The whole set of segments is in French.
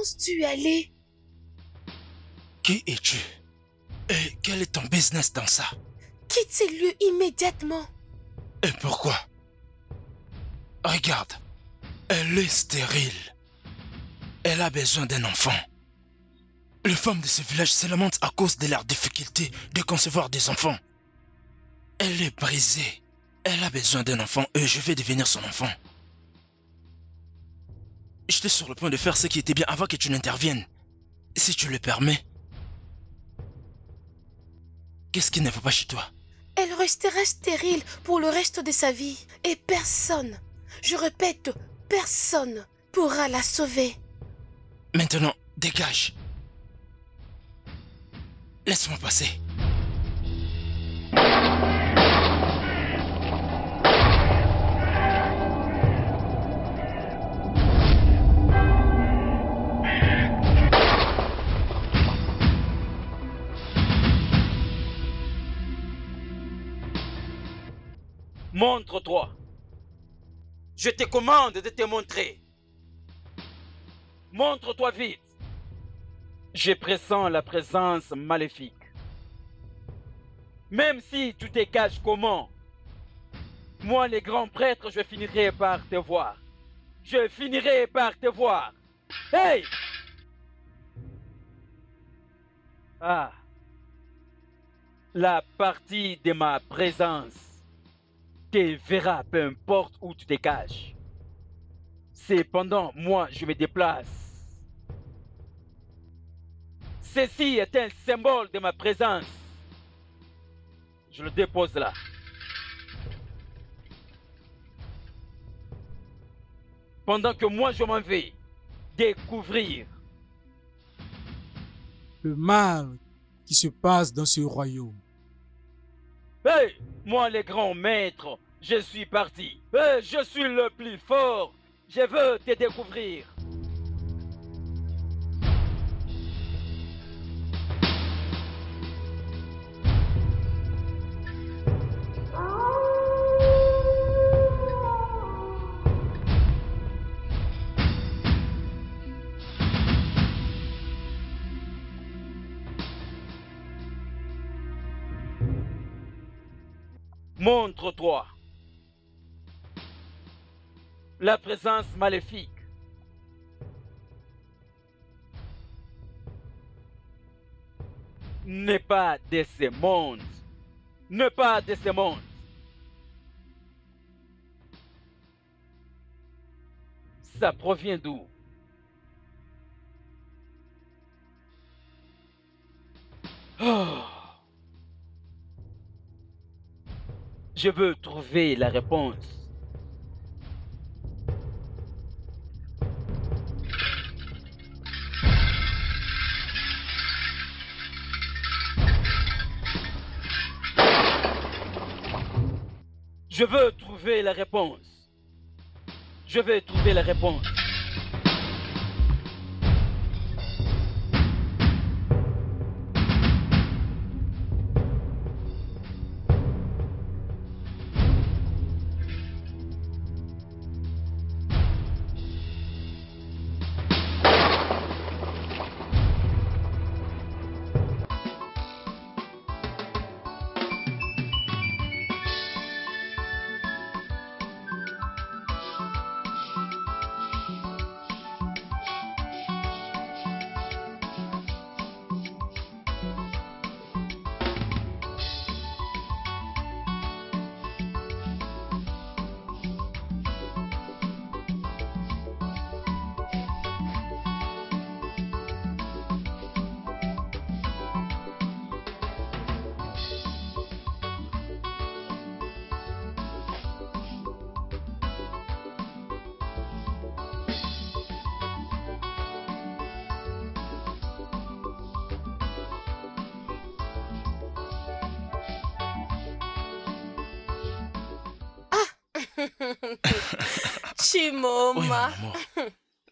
penses-tu aller? Qui es-tu? Et quel est ton business dans ça? Quitte ces lieux immédiatement. Et pourquoi? Regarde, elle est stérile. Elle a besoin d'un enfant. Les femmes de ce village se lamentent à cause de leur difficulté de concevoir des enfants. Elle est brisée. Elle a besoin d'un enfant et je vais devenir son enfant. J'étais sur le point de faire ce qui était bien avant que tu n'interviennes. Si tu le permets. Qu'est-ce qui ne va pas chez toi? Elle restera stérile pour le reste de sa vie. Et personne, je répète, personne pourra la sauver. Maintenant, dégage. Laisse-moi passer. Montre-toi. Je te commande de te montrer. Montre-toi vite. Je pressens la présence maléfique. Même si tu te caches comment, moi, les grands prêtres, je finirai par te voir. Je finirai par te voir. Hey! Ah. La partie de ma présence te verra peu importe où tu te caches. Cependant, moi, je me déplace. Ceci est un symbole de ma présence. Je le dépose là. Pendant que moi, je m'en vais découvrir le mal qui se passe dans ce royaume. Hey, moi, les grands maîtres, je suis parti. Hey, je suis le plus fort. Je veux te découvrir. Montre-toi. La présence maléfique. N'est pas de ce monde. N'est pas de ce monde. Ça provient d'où? Oh. Je veux trouver la réponse. Je veux trouver la réponse. Je vais trouver la réponse. Chimoma, Oui, mon amour.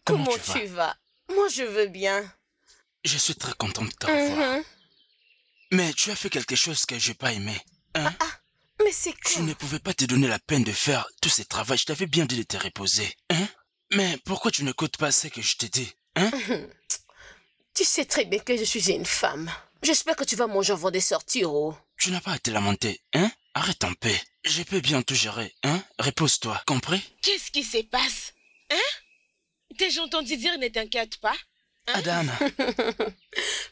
comment tu vas? Moi, je veux bien. Je suis très content de te revoir. Mais tu as fait quelque chose que je n'ai pas aimé. Hein? Mais c'est quoi? Tu ne pouvais pas te donner la peine de faire tout ce travail. Je t'avais bien dit de te reposer. Hein? Mais pourquoi tu n'écoutes pas ce que je te dis? Hein? Tu sais très bien que je suis une femme. J'espère que tu vas manger avant de sortir, oh. Tu n'as pas à te lamenter, hein? Arrête en paix. Je peux bien tout gérer, hein? Repose-toi, compris? Qu'est-ce qui se passe? Hein? T'ai-je entendu dire ne t'inquiète pas? Hein? Adana,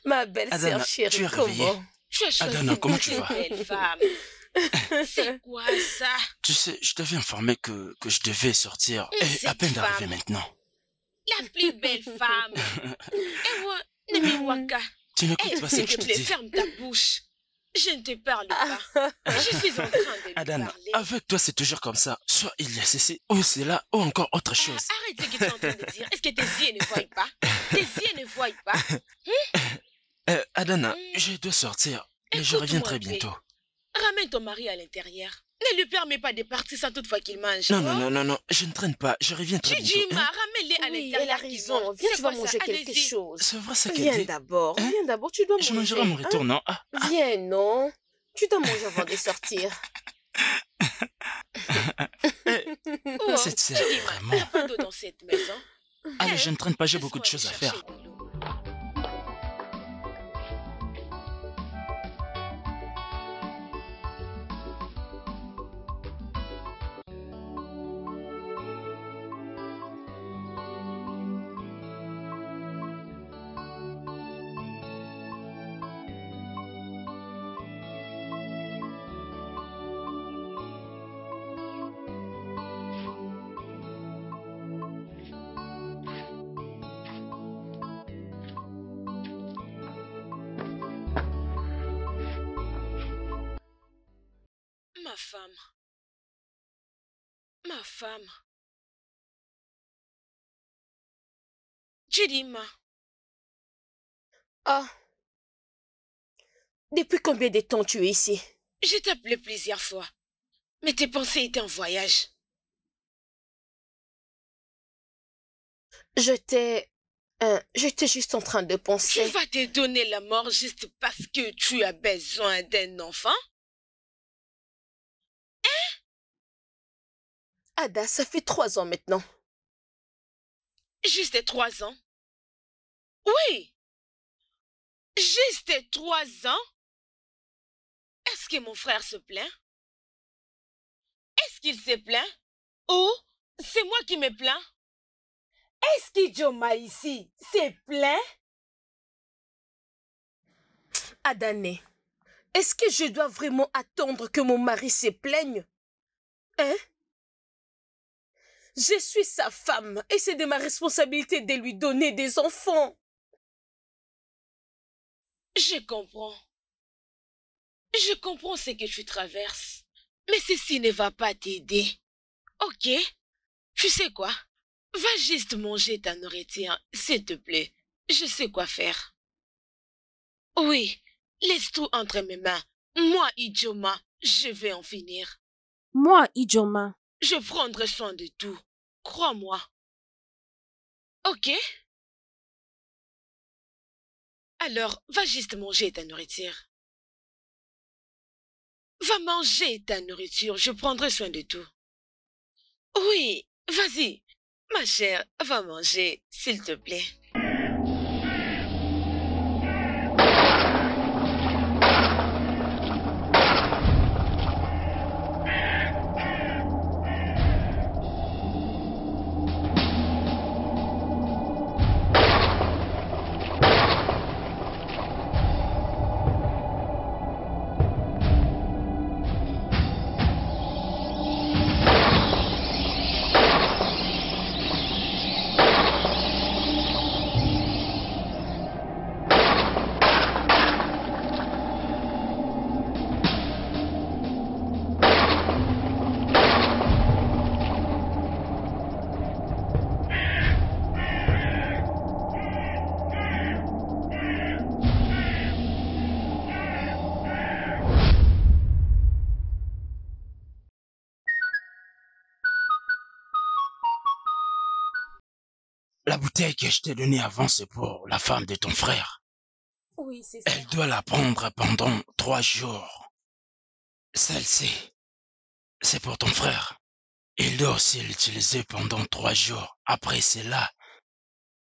Ma belle Adana, sœur chérie, tu es réveillée. comment? Tu as choisi Adana, comment une tu vas? belle femme. C'est quoi ça? Tu sais, je t'avais informé que je devais sortir. Et Cette à peine d'arriver femme. maintenant. La plus belle femme. Ewa, Nemiwaka. Tu n'écoutes Eh, pas ce s'il que je te te plaît, dis. ferme ta bouche. Je ne te parle pas. Je suis en train de lui Adana, parler. avec toi c'est toujours comme ça. Soit il y a ceci, ou c'est là, ou encore autre chose. Arrête ce que tu es en train de dire. Est-ce que tes yeux ne voient pas? Tes yeux ne voient pas? Adana, je dois sortir. Mais je reviens très Écoute-moi, bientôt. Ramène ton mari à l'intérieur. Ne lui permets pas de partir sans toutefois qu'il mange. Non, non, non, non, non, je ne traîne pas. Je reviens très bientôt. Chidjima, Hein? ramène-les à Oui, l'intérieur. elle a qu'il raison. mange. Viens, C'est tu vas quoi ça? manger quelque Allez-y. chose. C'est vrai ce qu'elle Viens dit. d'abord, Hein? viens d'abord, tu dois manger. Je mangerai mon retour, hein. non? Viens, non? Tu dois manger avant de sortir. Oh, C'est Chidjima, vraiment. il n'y a pas d'eau dans cette maison. Allez, Hein? je ne traîne pas, j'ai beaucoup de Laisse-moi choses à aller faire. chercher de l'eau. Ma femme. Ma femme. Chidima, Ah. Depuis combien de temps tu es ici? je t'ai appelé plusieurs fois, mais tes pensées étaient en voyage. J'étais juste en train de Tu penser. vas te donner la mort juste parce que tu as besoin d'un enfant? Ada, ça fait 3 ans maintenant. Juste 3 ans? Oui! Juste 3 ans? Est-ce que mon frère se plaint? Est-ce qu'il se plaint? Ou c'est moi qui me plains? Est-ce que Joma ici se plaint? Adané, est-ce que je dois vraiment attendre que mon mari se plaigne? Hein? Je suis sa femme et c'est de ma responsabilité de lui donner des enfants. Je comprends. Je comprends ce que tu traverses. Mais ceci ne va pas t'aider. Ok? Tu sais quoi? Va juste manger ta nourriture, s'il te plaît. Je sais quoi faire. Oui, laisse tout entre mes mains. Moi, Ijoma, je vais en finir. Moi, Ijoma, Je prendrai soin de tout. Crois-moi. Ok? Alors, va juste manger ta nourriture. Va manger ta nourriture, je prendrai soin de tout. Oui, vas-y. Ma chère, va manger, s'il te plaît. La bouteille que je t'ai donnée avant, c'est pour la femme de ton frère. Oui, c'est ça. Elle doit la prendre pendant 3 jours. Celle-ci, c'est pour ton frère. Il doit aussi l'utiliser pendant 3 jours. Après cela,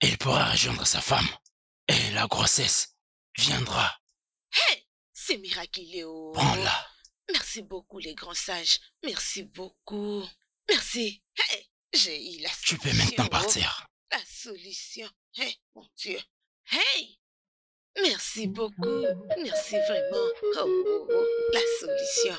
il pourra rejoindre sa femme. Et la grossesse viendra. Hé, c'est miraculeux. Prends-la. Merci beaucoup, les grands sages. Merci beaucoup. Merci. Hey, j'ai eu la solution. Tu peux maintenant partir. La solution. Hey, mon Dieu. Hey, merci beaucoup. Merci vraiment. Oh, la solution.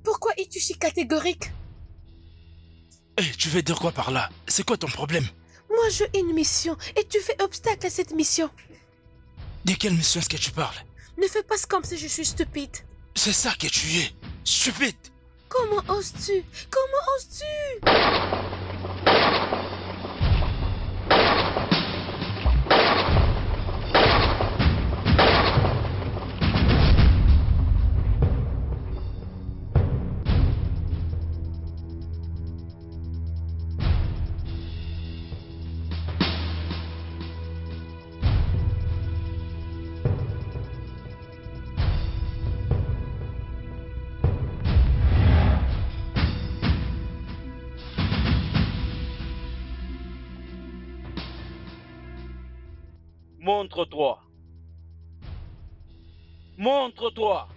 Pourquoi es-tu si catégorique? Eh, tu veux dire quoi par là? C'est quoi ton problème? Moi, j'ai une mission et tu fais obstacle à cette mission. De quelle mission est-ce que tu parles? Ne fais pas comme si je suis stupide. C'est ça que tu es. Stupide. Comment oses-tu? Comment oses-tu? Montre-toi. Montre-toi.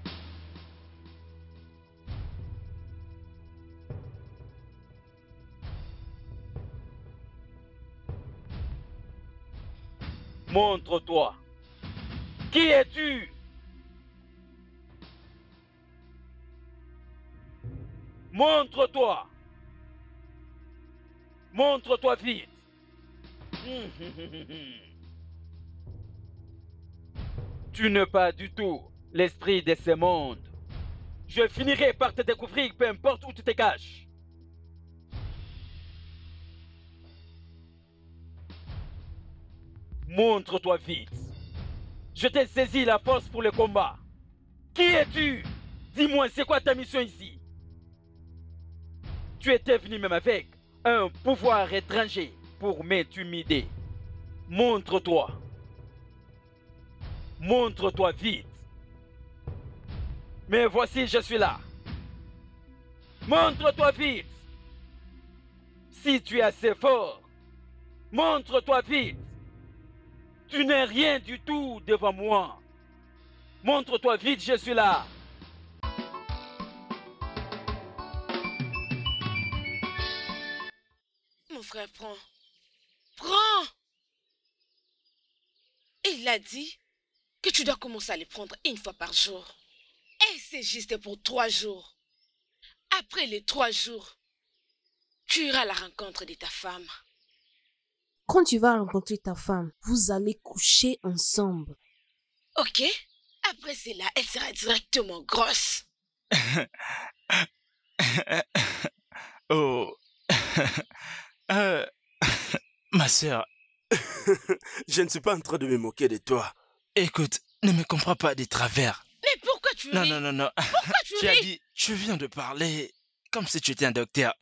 Montre-toi. Qui es-tu? Montre-toi. Montre-toi vite. Tu n'es pas du tout l'esprit de ce monde. Je finirai par te découvrir peu importe où tu te caches. Montre-toi vite. Je t'ai saisi la force pour le combat. Qui es-tu? Dis-moi, c'est quoi ta mission ici? Tu étais venu même avec un pouvoir étranger pour m'intimider. Montre-toi. Montre-toi vite. Mais voici, je suis là. Montre-toi vite. Si tu es assez fort, montre-toi vite. Tu n'es rien du tout devant moi. Montre-toi vite, je suis là. Mon frère, prends. Prends. Et il a dit que tu dois commencer à les prendre une fois par jour. Et c'est juste pour 3 jours. Après les 3 jours, tu iras à la rencontre de ta femme. Quand tu vas rencontrer ta femme, vous allez coucher ensemble. Ok? Après cela, elle sera directement grosse. Oh. Ma sœur, Je ne suis pas en train de me moquer de toi. écoute, ne me comprends pas des travers. Mais pourquoi tu ris? Non. Pourquoi tu Tu as ris? dit, tu viens de parler comme si tu étais un docteur.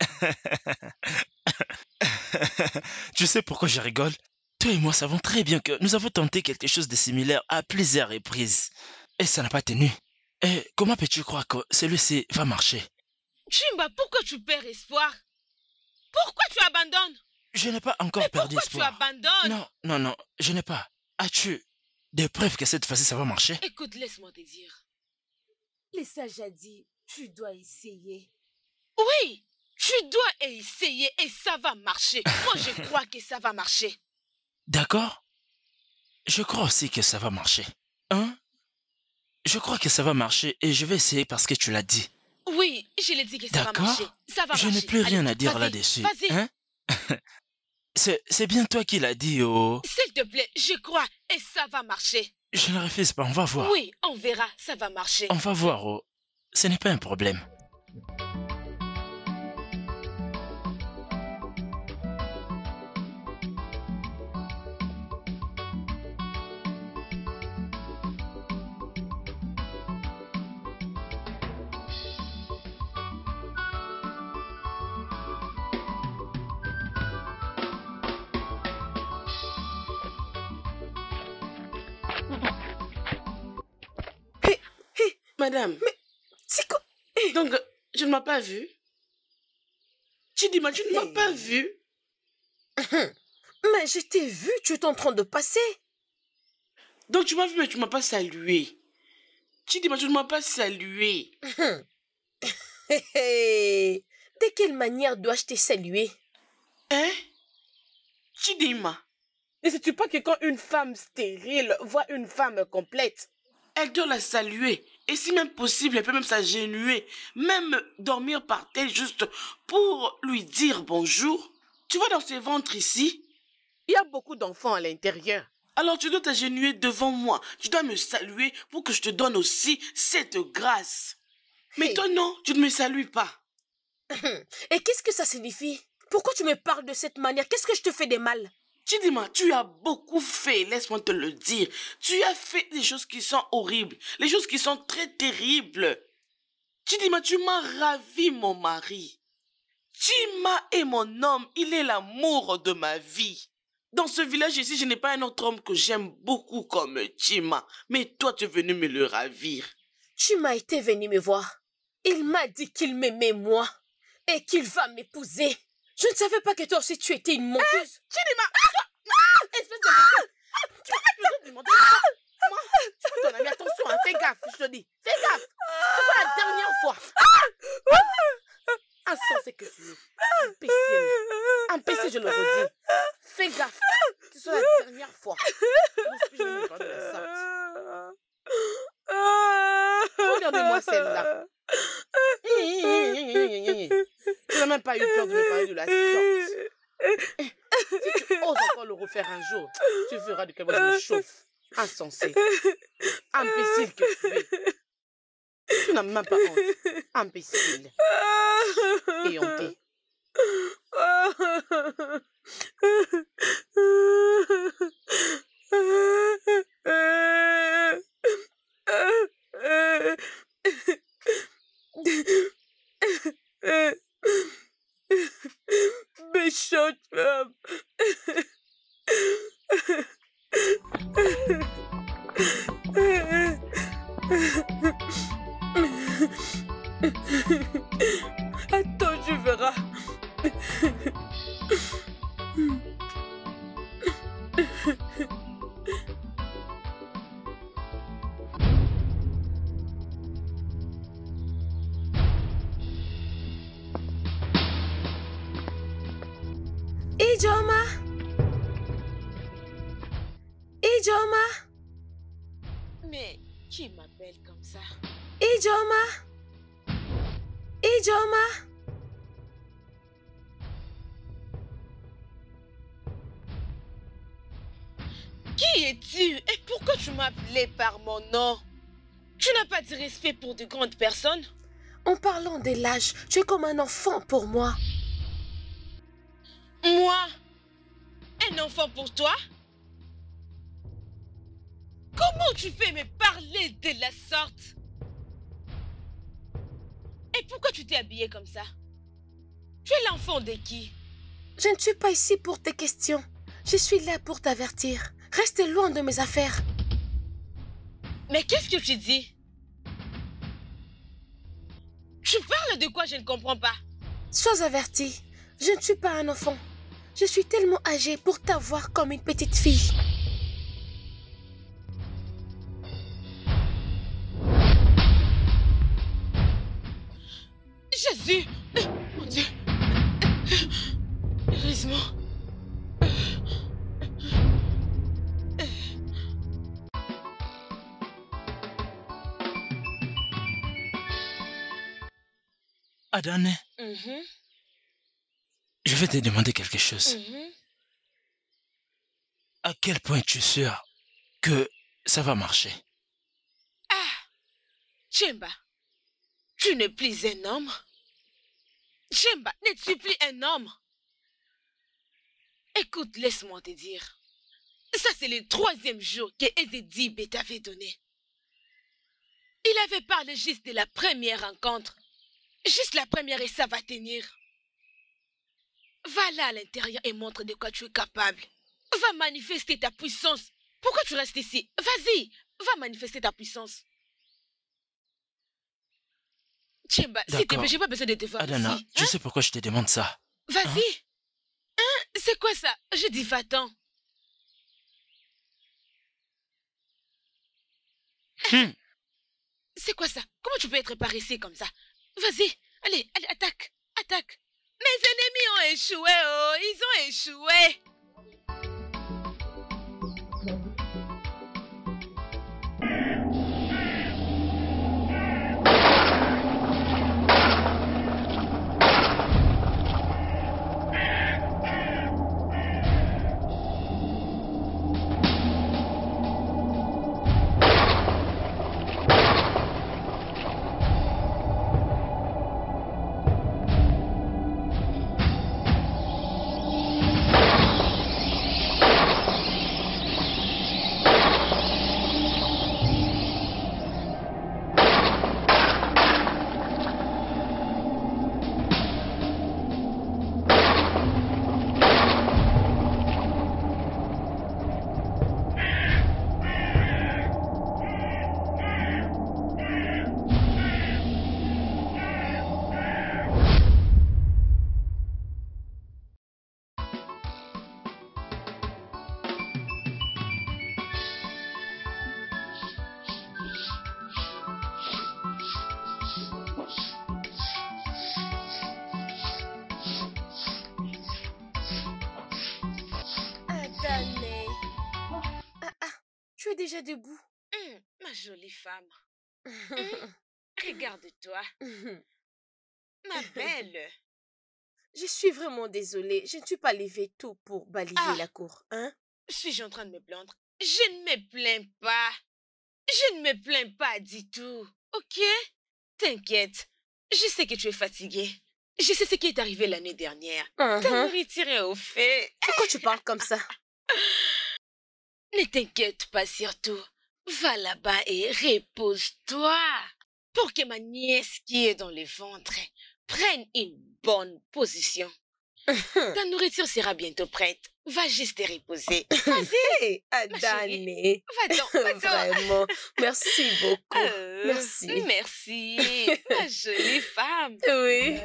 Tu sais pourquoi je rigole? Toi et moi savons très bien que nous avons tenté quelque chose de similaire à plusieurs reprises. Et ça n'a pas tenu. Et comment peux-tu croire que celui-ci va marcher? Chimba, pourquoi tu perds espoir? Pourquoi tu abandonnes? Je n'ai pas encore Mais perdu pourquoi tu espoir. abandonnes? Non, je n'ai pas. As-tu des preuves que cette fois-ci ça va marcher? Écoute, laisse-moi te dire. Les sages a dit, tu dois essayer. Oui, tu dois essayer et ça va marcher. Moi, je crois que ça va marcher. D'accord? Je crois aussi que ça va marcher. Hein? Je crois que ça va marcher et je vais essayer parce que tu l'as dit. Oui, je l'ai dit que ça va marcher. D'accord? Ça va Je marcher. n'ai plus rien Allez, à dire vas-y, là-dessus. Vas-y. Hein? C'est bien toi qui l'as dit, oh. S'il te plaît, je crois et ça va marcher. Je ne refuse pas, on va voir. Oui, on verra, ça va marcher. On va voir, oh. Ce n'est pas un problème. Madame, Mais c'est quoi? donc je ne m'as pas vue. Chidima, tu ne m'as pas vue. Mais je t'ai vu, tu es en train de passer. Donc tu m'as vu mais tu ne m'as pas salué. Chidima, tu ne m'as pas salué. De quelle manière dois-je te saluer? Hein? Chidima, Ne sais-tu pas que quand une femme stérile voit une femme complète, elle doit la saluer. Et si même possible, elle peut même s'agenouiller, même dormir par terre juste pour lui dire bonjour. Tu vois dans ce ventre ici? il y a beaucoup d'enfants à l'intérieur. Alors tu dois t'agenouiller devant moi. Tu dois me saluer pour que je te donne aussi cette grâce. Mais Hey. toi non, tu ne me salues pas. Et qu'est-ce que ça signifie? Pourquoi tu me parles de cette manière? Qu'est-ce que je te fais de mal? Chidima, tu as beaucoup fait, laisse-moi te le dire. Tu as fait des choses qui sont horribles, les choses qui sont très terribles. Chidima, tu m'as ravi, mon mari. Chima est mon homme, il est l'amour de ma vie. Dans ce village ici, je n'ai pas un autre homme que j'aime beaucoup comme Chima. Mais toi, tu es venu me le ravir. Tu m'as été venu me voir. Il m'a dit qu'il m'aimait moi et qu'il va m'épouser. Je ne savais pas que toi aussi tu étais une menteuse. Chidima, Espèce de... Tu peux demander moi, je suis ton ami, attention, hein, fais gaffe, je te dis. Fais gaffe. C'est la dernière fois. Insensé que tu es. Imbécile. Imbécile, je le redis. Fais gaffe. Ce sera la dernière fois. Je ne me parle de la sorte. Regardez-moi celle-là. Tu n'as même pas eu peur de me parler de la sorte. Si tu oses encore le refaire un jour, tu verras de quel point je me chauffe. Insensé. Imbécile que tu es. Tu n'as même pas honte. Imbécile. Et honté. Méchante femme. Attends, tu verras. Ijoma. Ijoma. Mais qui m'appelle comme ça? Ijoma. Ijoma. Qui es-tu et pourquoi tu m'as appelé par mon nom? Tu n'as pas de respect pour de grandes personnes? En parlant de l'âge, tu es comme un enfant pour moi. Moi? Un enfant pour toi? Comment tu peux me parler de la sorte? Et pourquoi tu t'es habillé comme ça? Tu es l'enfant de qui? Je ne suis pas ici pour tes questions. Je suis là pour t'avertir. Reste loin de mes affaires. Mais qu'est-ce que tu dis? Tu parles de quoi? Je ne comprends pas. Sois averti. Je ne suis pas un enfant. Je suis tellement âgée pour t'avoir comme une petite fille. Jésus! Mon Dieu! Heureusement. Adane, Mhm, je vais te demander quelque chose. mhm. À quel point es-tu sûr que ça va marcher? Ah, Chemba, tu n'es plus un homme. Chemba, n'es-tu plus un homme? Écoute, laisse-moi te dire. Ça, c'est le 3e jour que Ezedib t'avait donné. Il avait parlé juste de la première rencontre. Juste la première et ça va tenir. Va là à l'intérieur et montre de quoi tu es capable. Va manifester ta puissance. Pourquoi tu restes ici? Vas-y, va manifester ta puissance. Chemba, s'il te D'accord. plaît, j'ai pas besoin de te voir Adana, ici. je sais pourquoi je te demande ça. Vas-y. Hein? C'est quoi ça? Je dis va-t'en. Hmm. C'est quoi ça? Comment tu peux être paresseux comme ça? Vas-y, allez, allez, attaque, attaque. Mes ennemis ont échoué, oh, ils ont échoué. Adane. Tu es déjà debout. Ma jolie femme. Regarde-toi. Ma belle. Je suis vraiment désolée. Je ne suis pas levée tôt pour balayer la cour, hein? Suis-je en train de me plaindre? Je ne me plains pas. Je ne me plains pas du tout. Ok? T'inquiète. Je sais que tu es fatiguée. Je sais ce qui est arrivé l'année dernière. Ta nourriture est au fait. Pourquoi tu parles comme ça? Ne t'inquiète pas surtout. Va là-bas et repose-toi. Pour que ma nièce qui est dans le ventre prenne une bonne position. Ta nourriture sera bientôt prête. Va juste te reposer. Vas-y, Ma chérie. Adane. Va-t'en, va-t'en. Vraiment. Merci beaucoup. Merci. Merci, ma jolie femme. Oui.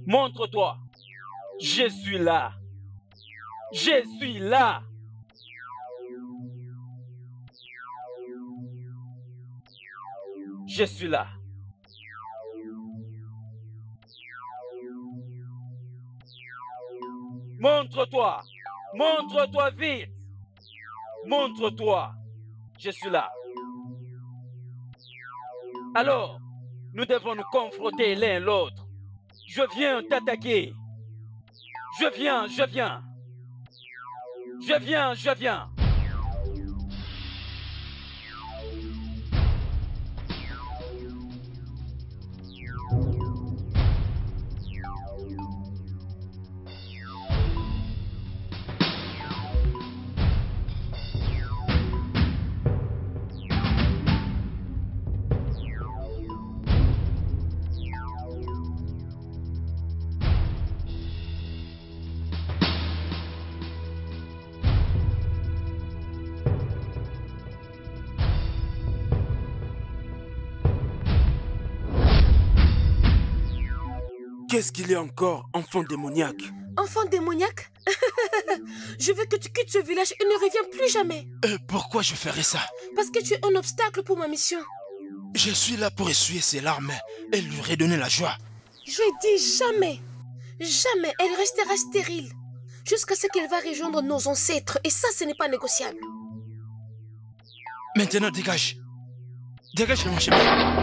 Montre-toi. Je suis là. Je suis là. Je suis là. Montre-toi. Montre-toi vite. Montre-toi. Je suis là. Alors, nous devons nous confronter l'un l'autre. Je viens t'attaquer. Je viens, je viens. Je viens, je viens. Qu'est-ce qu'il y a encore, enfant démoniaque? Enfant démoniaque? Je veux que tu quittes ce village et ne reviens plus jamais. Pourquoi je ferais ça? Parce que tu es un obstacle pour ma mission. Je suis là pour essuyer ses larmes et lui redonner la joie. J'ai dit jamais. Jamais elle restera stérile. Jusqu'à ce qu'elle va rejoindre nos ancêtres. Et ça, ce n'est pas négociable. Maintenant, dégage. Dégage de mon chemin.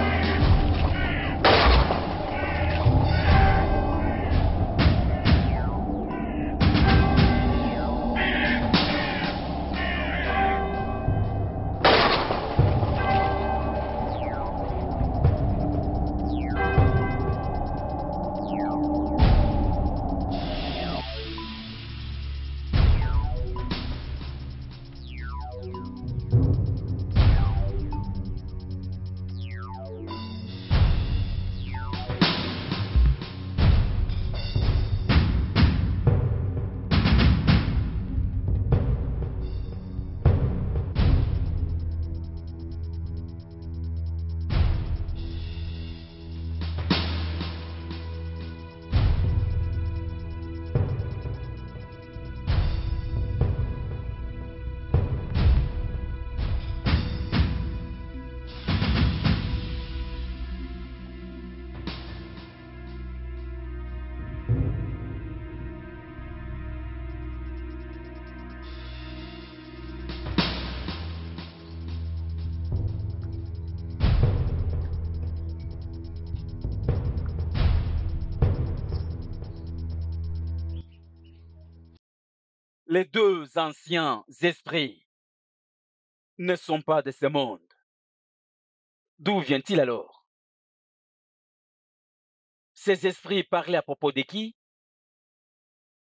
Les deux anciens esprits ne sont pas de ce monde. D'où vient-il alors? Ces esprits parlaient à propos de qui?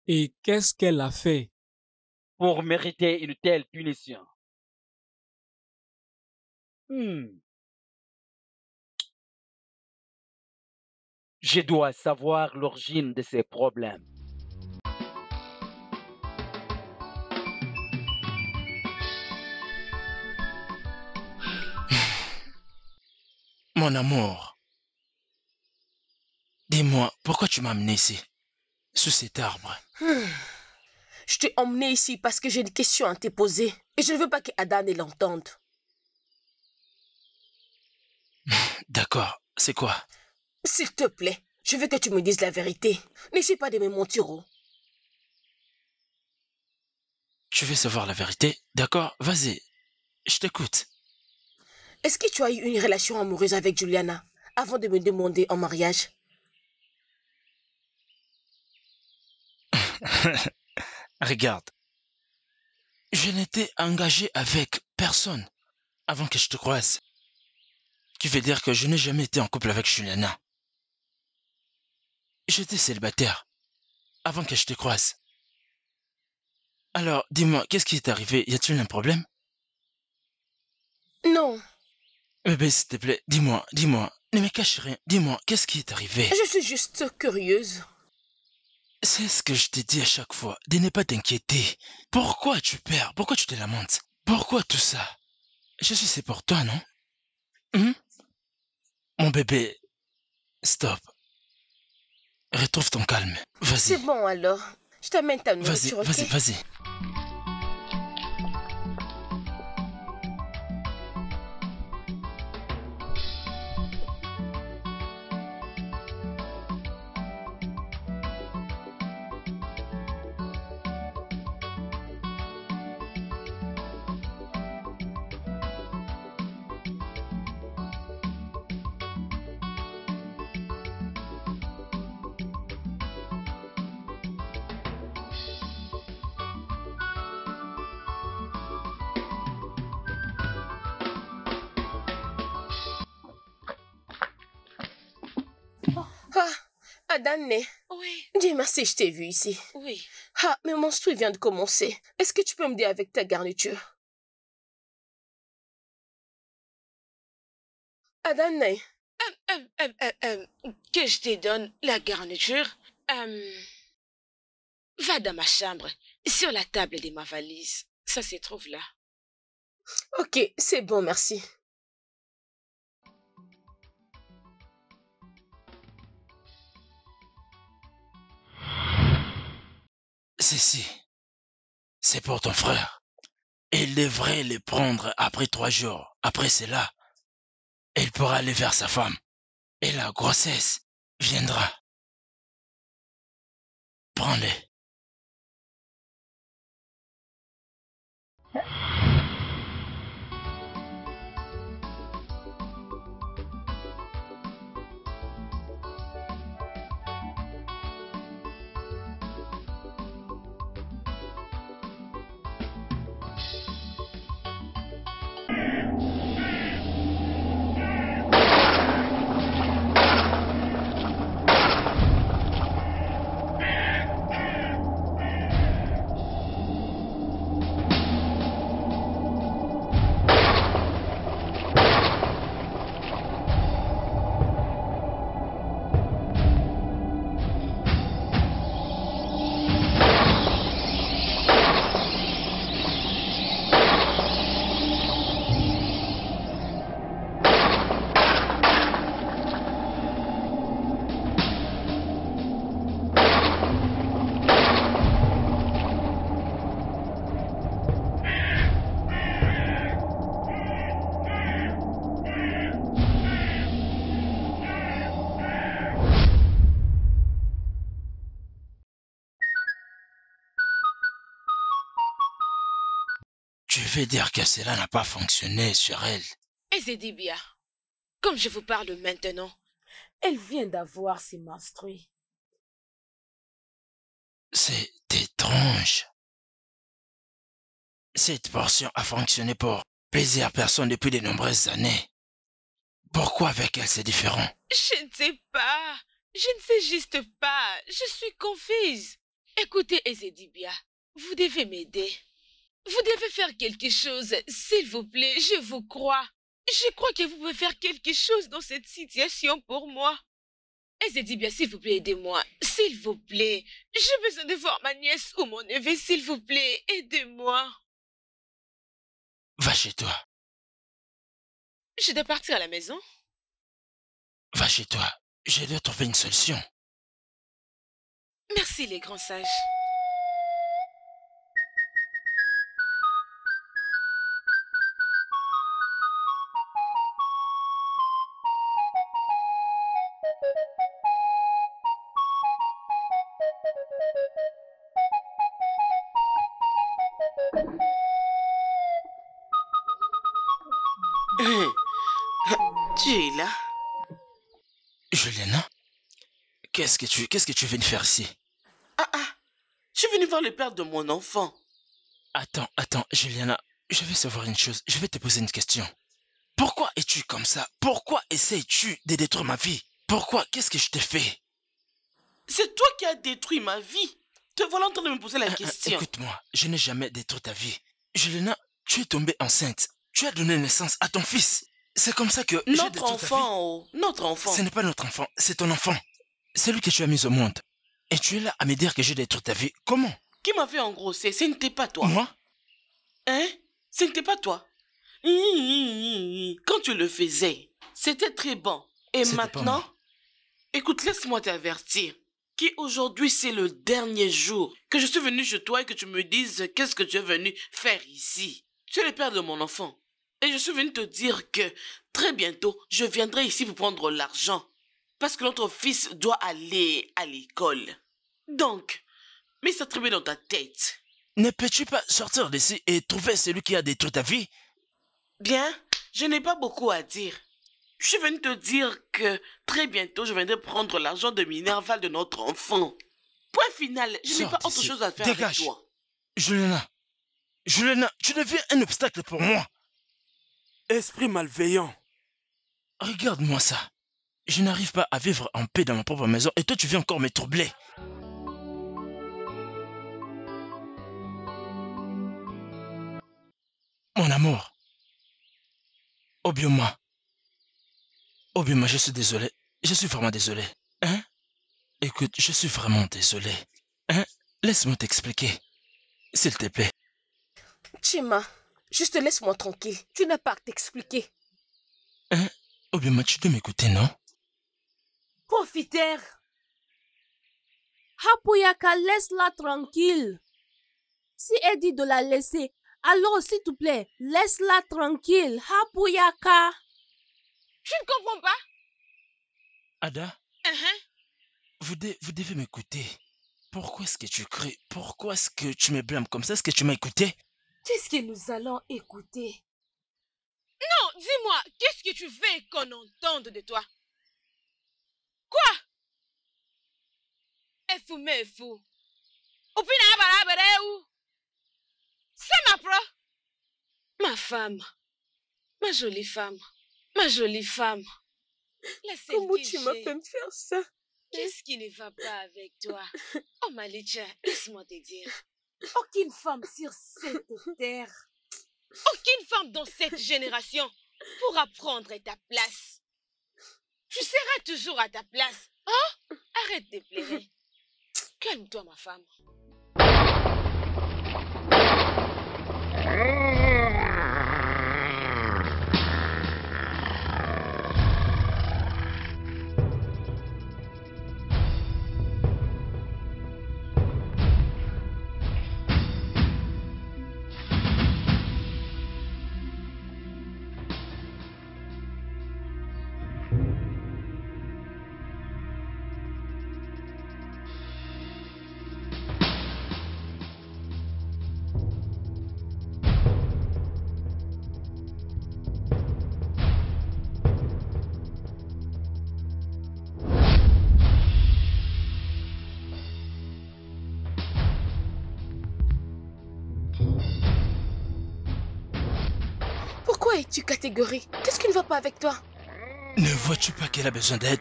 Et qu'est-ce qu'elle a fait? Pour mériter une telle punition. Je dois savoir l'origine de ces problèmes. Mon amour, dis-moi, pourquoi tu m'as amené ici, sous cet arbre? Je t'ai emmené ici parce que j'ai une question à te poser. Et je ne veux pas que Adane l'entende. D'accord, c'est quoi? S'il te plaît, je veux que tu me dises la vérité. N'essaie pas de me mentir. Tu veux savoir la vérité? D'accord, vas-y, je t'écoute. Est-ce que tu as eu une relation amoureuse avec Juliana avant de me demander en mariage? Regarde, je n'étais engagé avec personne avant que je te croise. Qui veut dire que je n'ai jamais été en couple avec Juliana. J'étais célibataire avant que je te croise. Alors, dis-moi, qu'est-ce qui est arrivé? Y a-t-il un problème? Non. Bébé, s'il te plaît, dis-moi, ne me cache rien. Dis-moi, qu'est-ce qui est arrivé? Je suis juste curieuse. C'est ce que je te dis à chaque fois, de ne pas t'inquiéter. Pourquoi tu perds? Pourquoi tu te lamentes? Pourquoi tout ça? Je suis c'est pour toi, non? Mon bébé, stop. Retrouve ton calme. Vas-y. C'est bon alors. Je t'amène ta nourriture, ok? Vas-y. Adane, Oui. Dieu merci, je t'ai vu ici. Oui. Ah, mais mon menstru vient de commencer. Est-ce que tu peux m'aider avec ta garniture? Adane. Que je te donne la garniture. Va dans ma chambre, sur la table de ma valise. Ça se trouve là. Ok, c'est bon, merci. Ceci, c'est pour ton frère. Il devrait le prendre après 3 jours. Après cela, il pourra aller vers sa femme. Et la grossesse viendra. Prends-le. Tu veux dire que cela n'a pas fonctionné sur elle? Ezedibia, comme je vous parle maintenant, Elle vient d'avoir ses menstrues. C'est étrange. Cette portion a fonctionné pour plusieurs personnes depuis de nombreuses années. Pourquoi avec elle c'est différent? Je ne sais pas. Je ne sais juste pas. Je suis confuse. Écoutez, Ezedibia, vous devez m'aider. Vous devez faire quelque chose, s'il vous plaît, je vous crois. Je crois que vous pouvez faire quelque chose dans cette situation pour moi. Ezedibia, s'il vous plaît, aidez-moi. S'il vous plaît. J'ai besoin de voir ma nièce ou mon neveu, s'il vous plaît. Aidez-moi. Va chez toi. Je dois partir à la maison. Va chez toi. Je dois trouver une solution. Merci, les grands sages. Tu es là? Juliana, qu'est-ce que tu viens de faire ici? Je suis venu voir le père de mon enfant. Attends, Juliana, je vais savoir une chose, je vais te poser une question. Pourquoi es-tu comme ça? Pourquoi essayes-tu de détruire ma vie? Pourquoi? Qu'est-ce que je t'ai fait? C'est toi qui as détruit ma vie. Te voilà en train de me poser la question. Écoute-moi, je n'ai jamais détruit ta vie. Juliana, tu es tombée enceinte. Tu as donné naissance à ton fils. C'est comme ça que j'ai Notre détruit ta vie. enfant, oh, notre enfant. Ce n'est pas notre enfant, c'est ton enfant. C'est lui que tu as mis au monde. Et tu es là à me dire que j'ai détruit ta vie. Comment? Qui m'a fait engrosser? Ce n'était pas toi. Moi? Hein? Ce n'était pas toi. Quand tu le faisais, c'était très bon. Et C'était pas maintenant, moi. écoute, laisse-moi t'avertir. Qu'aujourd'hui, c'est le dernier jour que je suis venu chez toi et que tu me dises qu'est-ce que tu es venu faire ici. Tu es le père de mon enfant. Et je suis venu te dire que très bientôt, je viendrai ici pour prendre l'argent. Parce que notre fils doit aller à l'école. Donc, mets ça très bien dans ta tête. Ne peux-tu pas sortir d'ici et trouver celui qui a détruit ta vie? Bien, je n'ai pas beaucoup à dire. Je suis venu te dire que très bientôt, je viendrai prendre l'argent de Minerval de notre enfant. Point final, je n'ai Sors pas autre d'ici. chose à faire Dégage. avec toi. Juliana, tu deviens un obstacle pour moi. Esprit malveillant. Regarde-moi ça. Je n'arrive pas à vivre en paix dans ma propre maison et toi tu viens encore me troubler. Mon amour. Obioma, je suis désolé. Je suis vraiment désolé. Hein? Écoute, je suis vraiment désolé. Hein? Laisse-moi t'expliquer. S'il te plaît. Chima, juste laisse-moi tranquille. Tu n'as pas à t'expliquer. Hein? Obioma, tu dois m'écouter, non? Profiteur. Hapouyaka, laisse-la tranquille. Si elle dit de la laisser, alors s'il te plaît, laisse-la tranquille. Hapouyaka. Tu ne comprends pas? Ada, vous devez m'écouter. Pourquoi est-ce que tu cries? Pourquoi est-ce que tu me blâmes comme ça? Est-ce que tu m'as écouté? Qu'est-ce que nous allons écouter? Non, dis-moi, qu'est-ce que tu veux qu'on entende de toi? Quoi? C'est ma pro. Ma femme. Ma jolie femme. Ma jolie femme. Comment tu m'as fait me faire ça? Qu'est-ce qui ne va pas avec toi? Oh Malicha, laisse-moi te dire. Aucune femme sur cette terre. Aucune femme dans cette génération pourra prendre ta place. Tu seras toujours à ta place. Oh, arrête de pleurer. Calme-toi, ma femme. Pourquoi es-tu catégorique? Qu'est-ce qui ne va pas avec toi? Ne vois-tu pas qu'elle a besoin d'aide?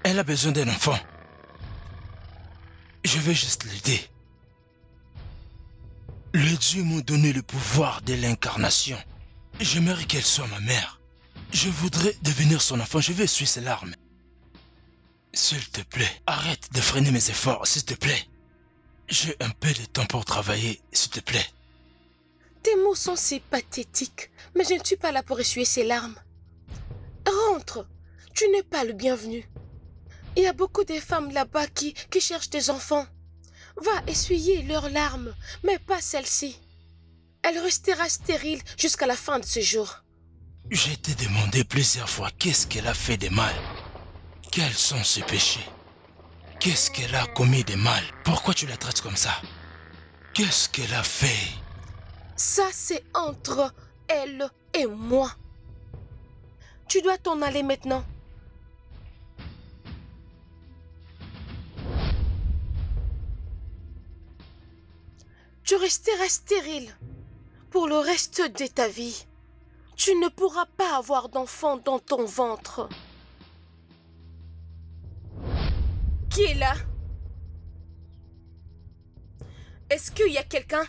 Elle a besoin d'un enfant. Je vais juste l'aider. Les dieux m'ont donné le pouvoir de l'incarnation. J'aimerais qu'elle soit ma mère. Je voudrais devenir son enfant. Je vais essuyer ses larmes. S'il te plaît, arrête de freiner mes efforts, s'il te plaît. J'ai un peu de temps pour travailler, s'il te plaît. Tes mots sont si pathétiques, mais je ne suis pas là pour essuyer ces larmes. Rentre, tu n'es pas le bienvenu. Il y a beaucoup de femmes là-bas qui cherchent des enfants. Va essuyer leurs larmes, mais pas celle-ci. Elle restera stérile jusqu'à la fin de ce jour. Je t'ai demandé plusieurs fois qu'est-ce qu'elle a fait de mal. Quels sont ses péchés? Qu'est-ce qu'elle a commis de mal? Pourquoi tu la traites comme ça? Qu'est-ce qu'elle a fait? Ça, c'est entre elle et moi. Tu dois t'en aller maintenant. Tu resteras stérile pour le reste de ta vie. Tu ne pourras pas avoir d'enfant dans ton ventre. Qui est là? Est-ce qu'il y a quelqu'un?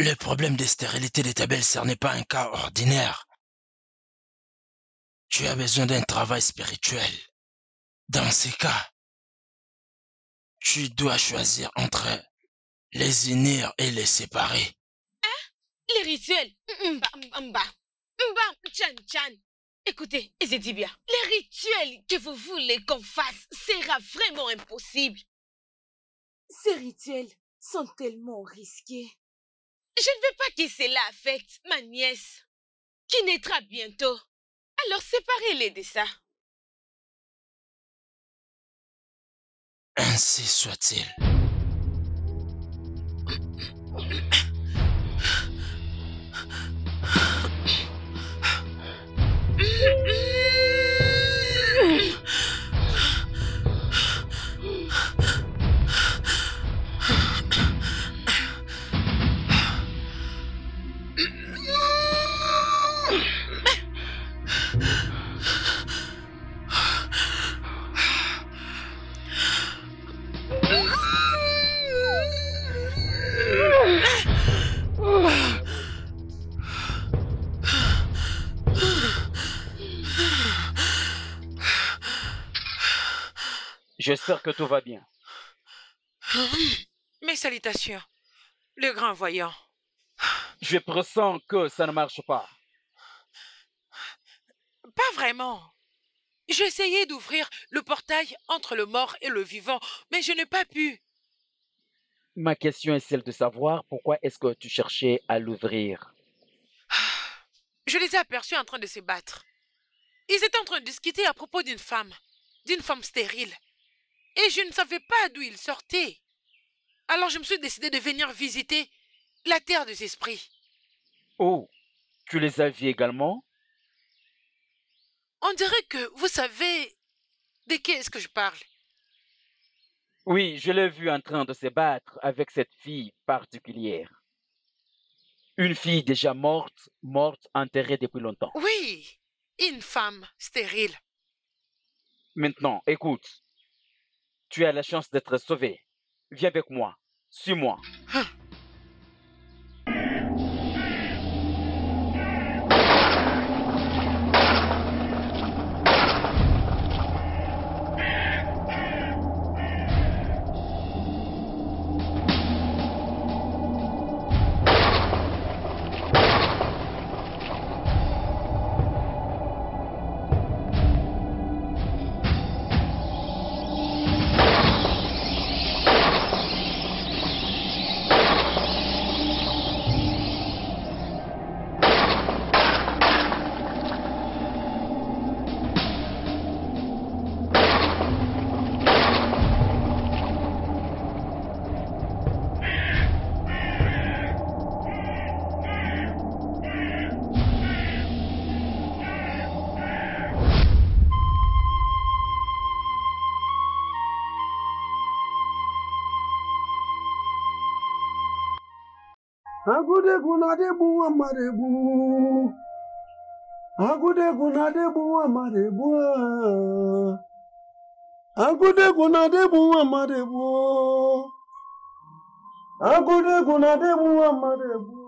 Le problème de stérilité de ta belle-sœur n'est pas un cas ordinaire. Tu as besoin d'un travail spirituel. Dans ces cas, tu dois choisir entre les unir et les séparer. Hein? Les rituels. Écoutez, Ezedibia, les rituels que vous voulez qu'on fasse sera vraiment impossible. Ces rituels sont tellement risqués. Je ne veux pas que cela affecte ma nièce, qui naîtra bientôt. Alors séparez-les de ça. Ainsi soit-il. J'espère que tout va bien. Mes salutations, le grand voyant. Je pressens que ça ne marche pas. Pas vraiment. J'ai essayé d'ouvrir le portail entre le mort et le vivant, mais je n'ai pas pu. Ma question est celle de savoir pourquoi est-ce que tu cherchais à l'ouvrir. Je les ai aperçus en train de se battre. Ils étaient en train de discuter à propos d'une femme stérile. Et je ne savais pas d'où ils sortaient. Alors je me suis décidé de venir visiter la terre des esprits. Oh, tu les as vus également? On dirait que vous savez de qui est-ce que je parle. Oui, je l'ai vu en train de se battre avec cette fille particulière. Une fille déjà morte, enterrée depuis longtemps. Oui, une femme stérile. Maintenant, écoute. Tu as la chance d'être sauvé. Viens avec moi. Suis-moi. Agude gunade bu amarebu. Agude gunade bu amarebu. Agude gunade bu amarebu. Agude gunade bu amarebu.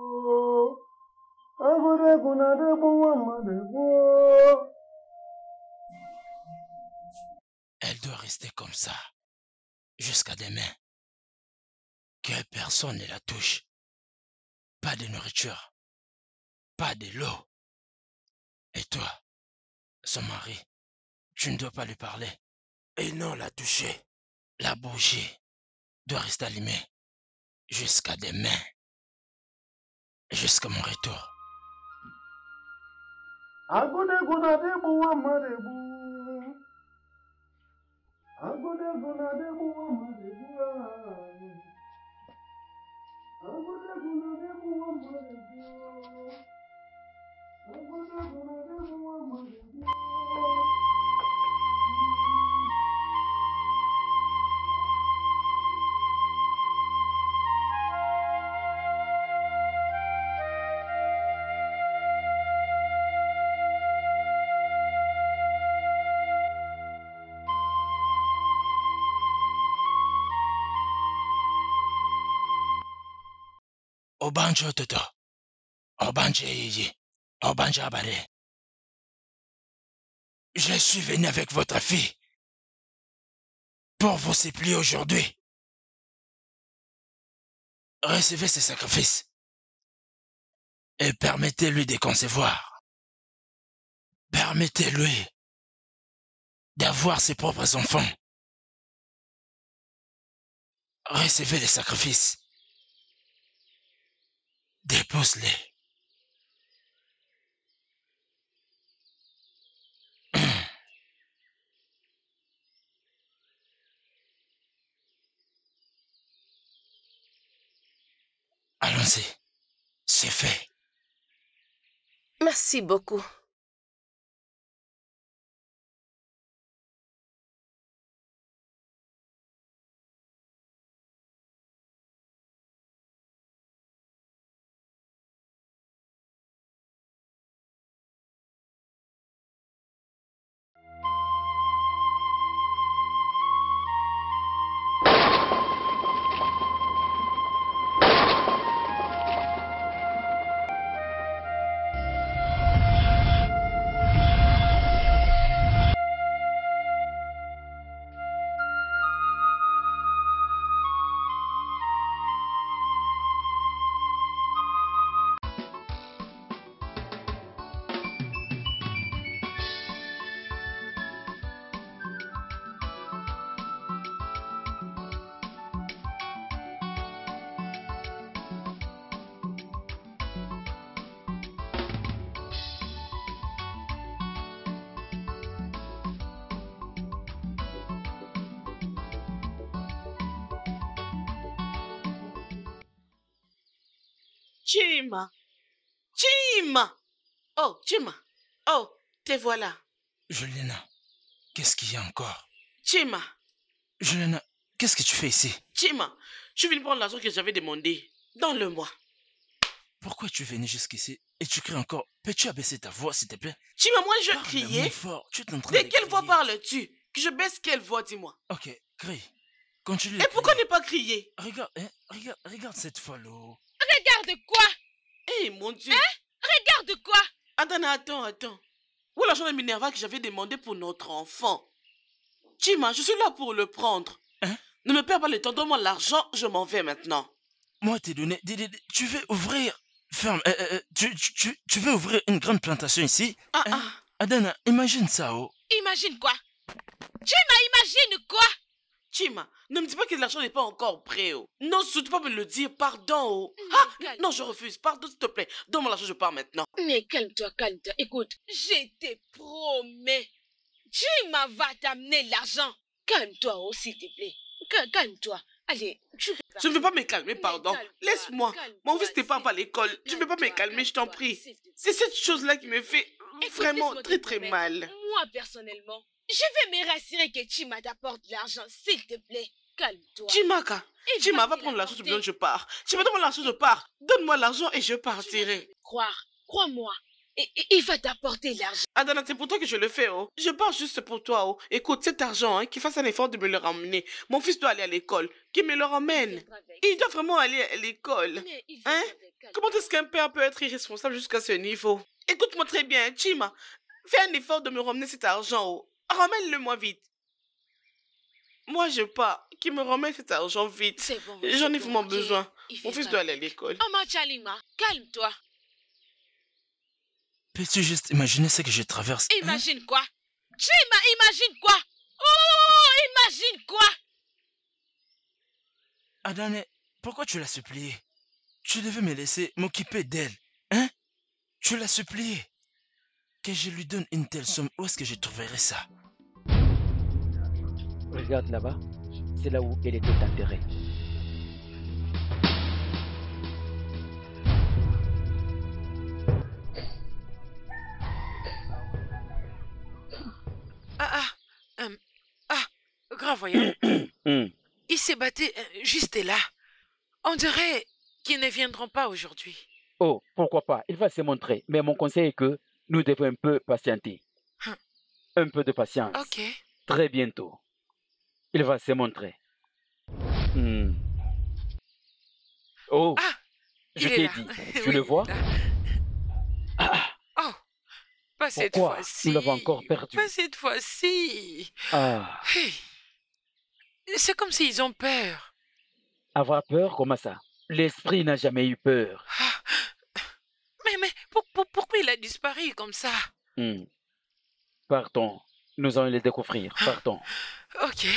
Agude gunade bu amarebu. Elle doit rester comme ça, jusqu'à demain. Que personne ne la touche. Pas de nourriture, pas de l'eau. Et toi, son mari, tu ne dois pas lui parler. Et non la toucher. La bougie doit rester allumée jusqu'à demain, jusqu'à mon retour. Agude gunade bu amarebu. Agude gunade bu amarebu. Agude gunade bu amarebu. Agude gunade bu amarebu. Obanjo Toto, Obanje Yiji, Obanje Abare. Je suis venu avec votre fille pour vous supplier aujourd'hui. Recevez ce sacrifice et permettez-lui de concevoir. Permettez-lui d'avoir ses propres enfants. Recevez les sacrifices. Dépose-les. Allons-y. C'est fait. Merci beaucoup. Chima. Chima. Oh, Chima. Oh, te voilà. Juliana, qu'est-ce qu'il y a encore? Chima. Juliana, qu'est-ce que tu fais ici? Chima, je viens prendre l'argent que j'avais demandé. Donne-le-moi. Pourquoi tu es venu jusqu'ici et tu cries encore? Peux-tu abaisser ta voix, s'il te plaît? Chima, moi je Parle criais. moins fort. Tu es en train De de quelle voix crier. parles-tu? Que je baisse quelle voix, dis-moi. Ok, crie. Continue. Et pourquoi ne pas crier? Regarde, hein, regarde cette folle. Oh. Regarde quoi? Eh, mon Dieu. Hein? Regarde quoi? Attends. Où est l'argent de Minerva que j'avais demandé pour notre enfant? Chima, je suis là pour le prendre. Hein? Ne me perds pas le temps, donne-moi l'argent, je m'en vais maintenant. Moi, t'ai donné. Tu veux ouvrir. Ferme. Tu veux ouvrir une grande plantation ici? Adana, imagine ça, oh. Imagine quoi? Chima, imagine quoi? Chima, ne me dis pas que l'argent n'est pas encore prêt, oh. Non, surtout pas me le dire, pardon, oh. Non, je refuse, pardon, s'il te plaît. Donne-moi l'argent, je pars maintenant. Mais calme-toi. Écoute, je te promets. Chima va t'amener l'argent. Calme-toi, oh, s'il te plaît. Calme-toi. Allez, Je ne veux pas me calmer, pardon. Laisse-moi. Mon fils ne part pas à l'école. Tu ne peux pas me calmer, je t'en prie. C'est cette chose-là qui me fait vraiment très mal. Moi, personnellement, je vais me rassurer que Chima t'apporte l'argent, s'il te plaît. Calme-toi. Chima, va prendre l'argent, je pars. Chima, donne-moi l'argent, je pars. Donne-moi l'argent et je partirai. Crois-moi. Il va t'apporter l'argent. Adana, c'est pour toi que je le fais, oh. Je pars juste pour toi, oh. Écoute, cet argent, hein, qu'il fasse un effort de me le ramener. Mon fils doit aller à l'école. Qu'il me le ramène. Il doit vraiment aller à l'école. Hein? Comment est-ce qu'un père peut être irresponsable jusqu'à ce niveau? Écoute-moi très bien, Chima. Fais un effort de me ramener cet argent, oh. Ramène-le-moi vite. Moi, je pars. Qu'il me ramène cet argent vite. C'est bon. J'en ai vraiment besoin. Mon fils doit aller à l'école. Maman Chalima, calme-toi. Peux-tu juste imaginer ce que je traverse? Imagine quoi? Chima, imagine quoi? Oh, imagine quoi? Adane, pourquoi tu l'as supplié? Tu devais me laisser m'occuper d'elle. Hein? Tu l'as supplié. Que je lui donne une telle somme, où est-ce que je trouverai ça? Regarde là-bas, c'est là où elle était enterrée. Grand voyant. Il s'est battu juste là. On dirait qu'ils ne viendront pas aujourd'hui. Oh, pourquoi pas? Il va se montrer. Mais mon conseil est que nous devons un peu patienter. Un peu de patience. Ok. Très bientôt. Il va se montrer. Oh, je t'ai dit. Tu le vois? Oh, pas cette Pourquoi fois-ci. nous l'avons encore perdu? Pas cette fois-ci. Ah. Hey. C'est comme s'ils ont peur. Avoir peur, comment ça? L'esprit n'a jamais eu peur. Mais pourquoi il a disparu comme ça? Partons. Nous allons les découvrir. Partons. Ok.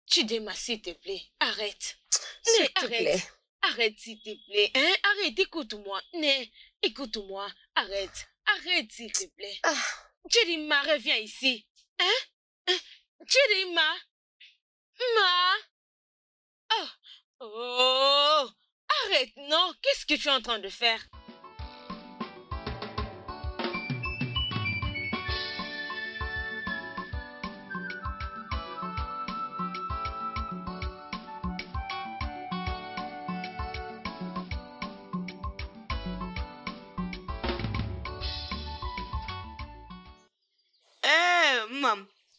Chidema, s'il te plaît, arrête. S'il te plaît. Arrête, s'il te plaît. Hein? Arrête, écoute-moi. Écoute-moi. Arrête, s'il te plaît. Chidema, reviens ici. Hein? Chidema. Oh. Arrête, non. Qu'est-ce que tu es en train de faire?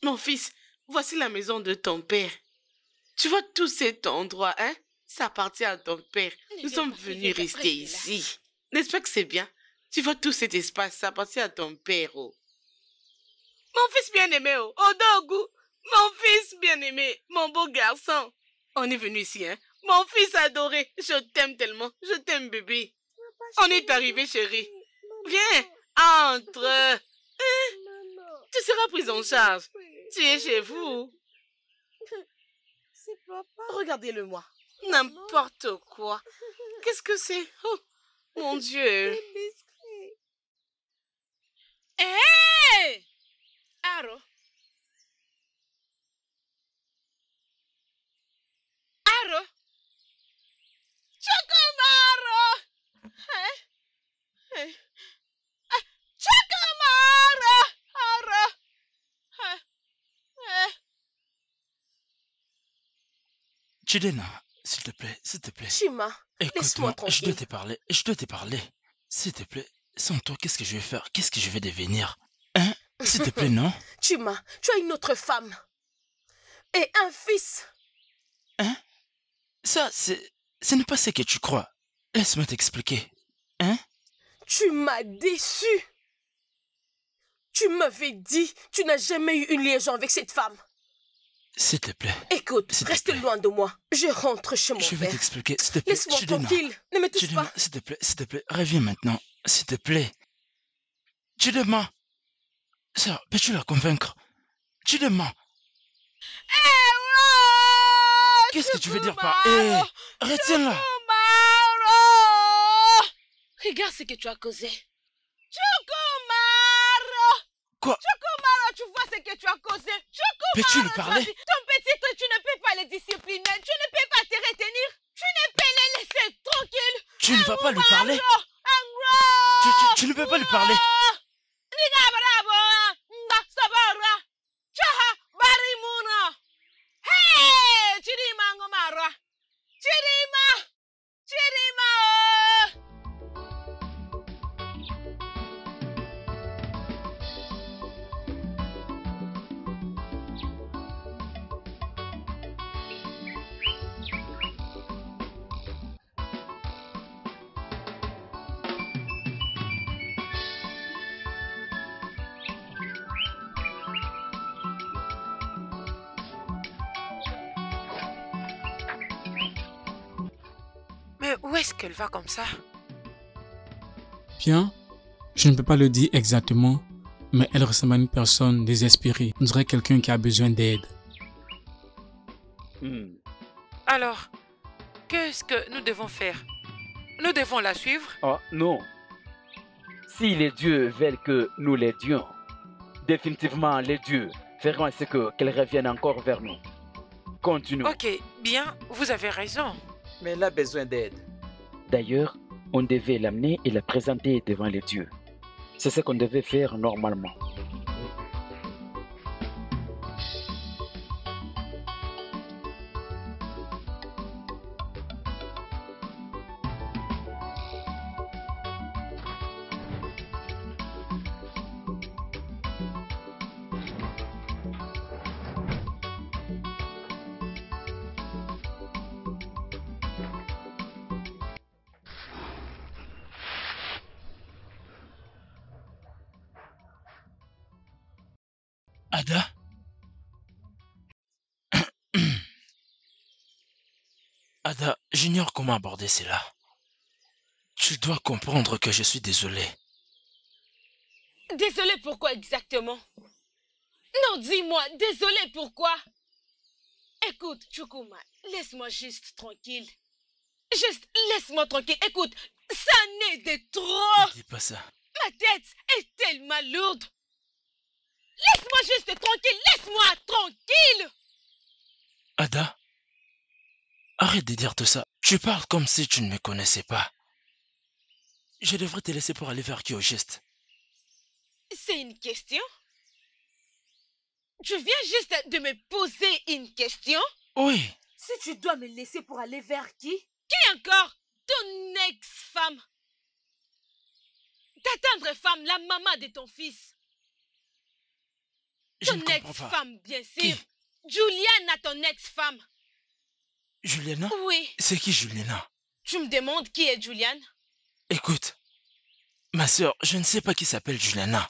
Mon fils, voici la maison de ton père. Tu vois tout cet endroit, hein? Ça appartient à ton père. Nous sommes venus rester ici. N'est-ce pas que c'est bien? Tu vois tout cet espace, ça appartient à ton père, oh. Mon fils bien-aimé, oh. Odogu, Mon fils bien-aimé, mon beau garçon. On est venu ici, hein. Mon fils adoré, je t'aime tellement. Je t'aime, bébé. On est arrivé, chérie. Viens, entre. Tu seras prise en charge. Tu es chez vous. C'est papa. Regardez-le-moi. N'importe quoi. Qu'est-ce que c'est? Oh, mon Dieu. Hé! Aro. Aro. Chokomaro. Hein? Hein? Ah, Chokomaro. Aro. Hein? Hein? Chidena, s'il te plaît, s'il te plaît. Chima, laisse-moi Écoute-moi, je tranquille. dois te parler, je dois te parler. S'il te plaît, sans toi, qu'est-ce que je vais faire? Qu'est-ce que je vais devenir? Hein? S'il te plaît, non? Chima, tu as une autre femme. Et un fils. Hein? Ça, ce n'est pas ce que tu crois. Laisse-moi t'expliquer. Hein? Tu m'as déçu. Tu m'avais dit, tu n'as jamais eu une liaison avec cette femme. S'il te plaît. Écoute, reste loin de moi. Je rentre chez mon Je vais père. t'expliquer, s'il te plaît. Laisse-moi Chidena. tranquille. Ne me touche Chidena, pas. s'il te plaît, reviens maintenant. S'il te plaît. Chidema. Sœur, peux-tu la convaincre? Chidema. Qu'est-ce que tu veux dire par hé? Retiens-la. Regarde ce que tu as causé. Quoi? Chokomaro, tu vois ce que tu as causé. Peux-tu lui parler? Ton petit truc, tu ne peux pas le discipliner. Tu ne peux pas te retenir. Tu ne peux le laisser tranquille. Tu ne vas pas lui parler? Tu ne peux pas lui parler? Hey, Chirima Ngomara. Chirima. Chirima. Mais où est-ce qu'elle va comme ça? Bien, je ne peux pas le dire exactement, mais elle ressemble à une personne désespérée. On dirait quelqu'un qui a besoin d'aide. Alors, qu'est-ce que nous devons faire? Nous devons la suivre? Oh, non. Si les dieux veulent que nous l'aidions, définitivement les dieux feront ce qu'elle revienne encore vers nous. Continuons. Ok, bien, vous avez raison. Mais elle a besoin d'aide. D'ailleurs, on devait l'amener et la présenter devant les dieux. C'est ce qu'on devait faire normalement. Ada? Ada, j'ignore comment aborder cela. Tu dois comprendre que je suis désolé. Désolé pourquoi exactement? Non, dis-moi, désolé pourquoi? Écoute, Chukuma, laisse-moi juste tranquille. Juste laisse-moi tranquille. Écoute, ça n'est de trop. Ne dis pas ça. Ma tête est tellement lourde. Laisse-moi juste tranquille. Laisse-moi tranquille. Ada? Arrête de dire tout ça. Tu parles comme si tu ne me connaissais pas. Je devrais te laisser pour aller vers qui au geste? C'est une question? Tu viens juste de me poser une question? Oui. Si tu dois me laisser pour aller vers qui? Qui encore? Ton ex-femme. Ta tendre femme, la maman de ton fils. Je Ton ne comprends pas. ex-femme, bien sûr. Juliana, ton ex-femme. Juliana? Oui. C'est qui Juliana? Tu me demandes qui est Juliane? Écoute, ma sœur, je ne sais pas qui s'appelle Juliana.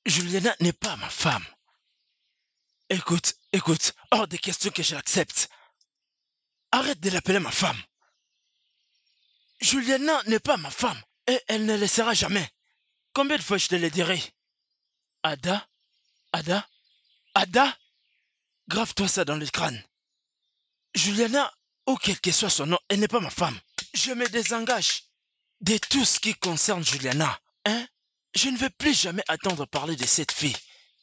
Juliana n'est pas ma femme. Écoute, hors de question que je l'accepte. Arrête de l'appeler ma femme. Juliana n'est pas ma femme et elle ne le sera jamais. Combien de fois je te le dirai? Ada? Grave-toi ça dans le crâne. Juliana, ou quel que soit son nom, elle n'est pas ma femme. Je me désengage de tout ce qui concerne Juliana. Hein? Je ne vais plus jamais attendre parler de cette fille.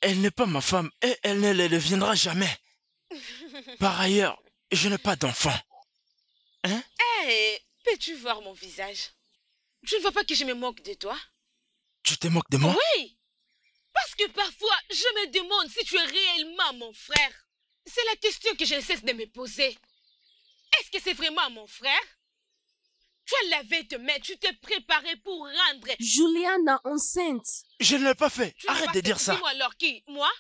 Elle n'est pas ma femme et elle ne le deviendra jamais. Par ailleurs, je n'ai pas d'enfant. Hein? Hey, peux-tu voir mon visage? Tu ne vois pas que je me moque de toi? Tu te moques de moi? Oui! Parce que parfois, je me demande si tu es réellement mon frère. C'est la question que je ne cesse de me poser. Est-ce que c'est vraiment mon frère? Tu as lavé tes mains, tu t'es préparé pour rendre... Juliana enceinte. Je ne l'ai pas fait. Arrête de dire ça. Dis-moi alors qui? Moi?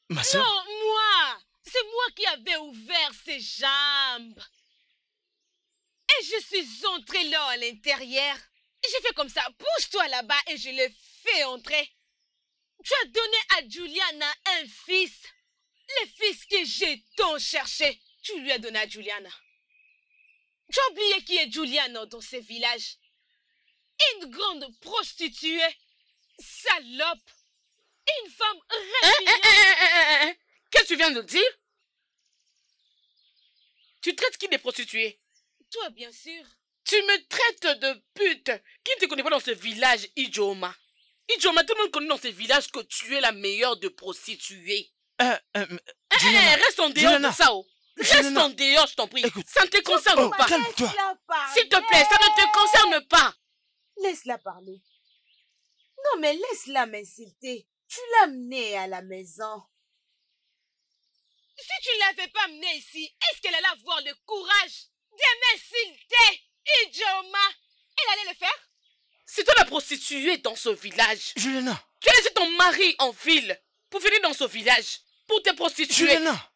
Ma soeur? Non, moi! C'est moi qui avais ouvert ses jambes. Et je suis entrée là à l'intérieur. J'ai fait comme ça, pousse-toi là-bas et je l'ai fait entrer. Tu as donné à Juliana un fils. Le fils que j'ai tant cherché. Tu lui as donné à Juliana. Tu as oublié qui est Juliana dans ce village. Une grande prostituée. Salope. Une femme répugnante. Qu'est-ce que tu viens de dire? Tu traites qui des prostituées? Toi, bien sûr. Tu me traites de pute. Qui ne te connaît pas dans ce village, Ijoma? Ijoma, tout le monde connaît dans ce village que tu es la meilleure de prostituées. Reste en dehors de ça, oh. Reste en dehors, je t'en prie. Écoute. Ça ne te concerne pas. Calme-toi. S'il te plaît, ça ne te concerne pas. Laisse-la parler. Non, mais laisse-la m'insulter. Tu l'as menée à la maison. Si tu ne l'avais pas menée ici, est-ce qu'elle allait avoir le courage de m'insulter, Ijoma? Elle allait le faire? C'est toi la prostituée dans ce village. Juliana. Tu as laissé ton mari en ville pour venir dans ce village, pour te prostituer. Juliana.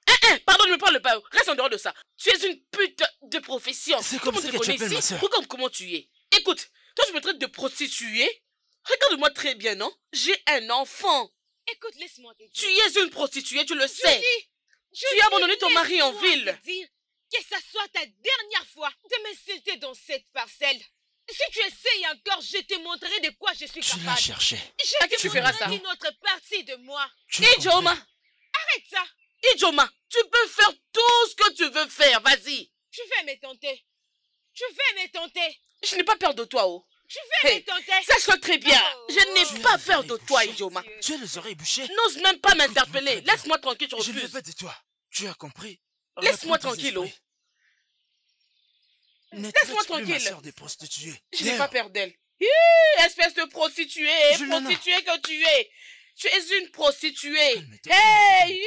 Pardon, ne me parle pas. Reste en dehors de ça. Tu es une pute de profession. C'est comme ça que tu appelles ma soeur. Regarde comment tu es. Écoute, toi je me traite de prostituée. Regarde-moi très bien, non? J'ai un enfant. Écoute, laisse-moi te dire. Tu es une prostituée, tu le sais. Tu as abandonné ton mari en ville. Dire que ça soit ta dernière fois de m'insulter dans cette parcelle. Si tu essayes encore, je te montrerai de quoi je suis capable. Tu l'as cherché. Je te tu feras ça? montrerai une autre partie de moi. Ijoma. Arrête ça. Ijoma, tu peux faire tout ce que tu veux faire, vas-y. Tu veux me tenter. Tu veux me tenter. Je n'ai pas peur de toi, oh. Tu veux me tenter. Sache-le très bien. Je n'ai pas peur de toi, Ijoma. Tu as les oreilles bouchées. N'ose même pas m'interpeller. Laisse-moi tranquille, je Je ne veux refuse. pas de toi. Tu as compris? Laisse-moi Reprends tes tranquille, oh. esprits. Ne Laisse-moi traite plus ma tranquille. sœur des prostituées. Je n'ai D'ailleurs, pas peur d'elle. Espèce de prostituée, Juliana. prostituée que tu es. Tu es une prostituée. calme-toi. Hey,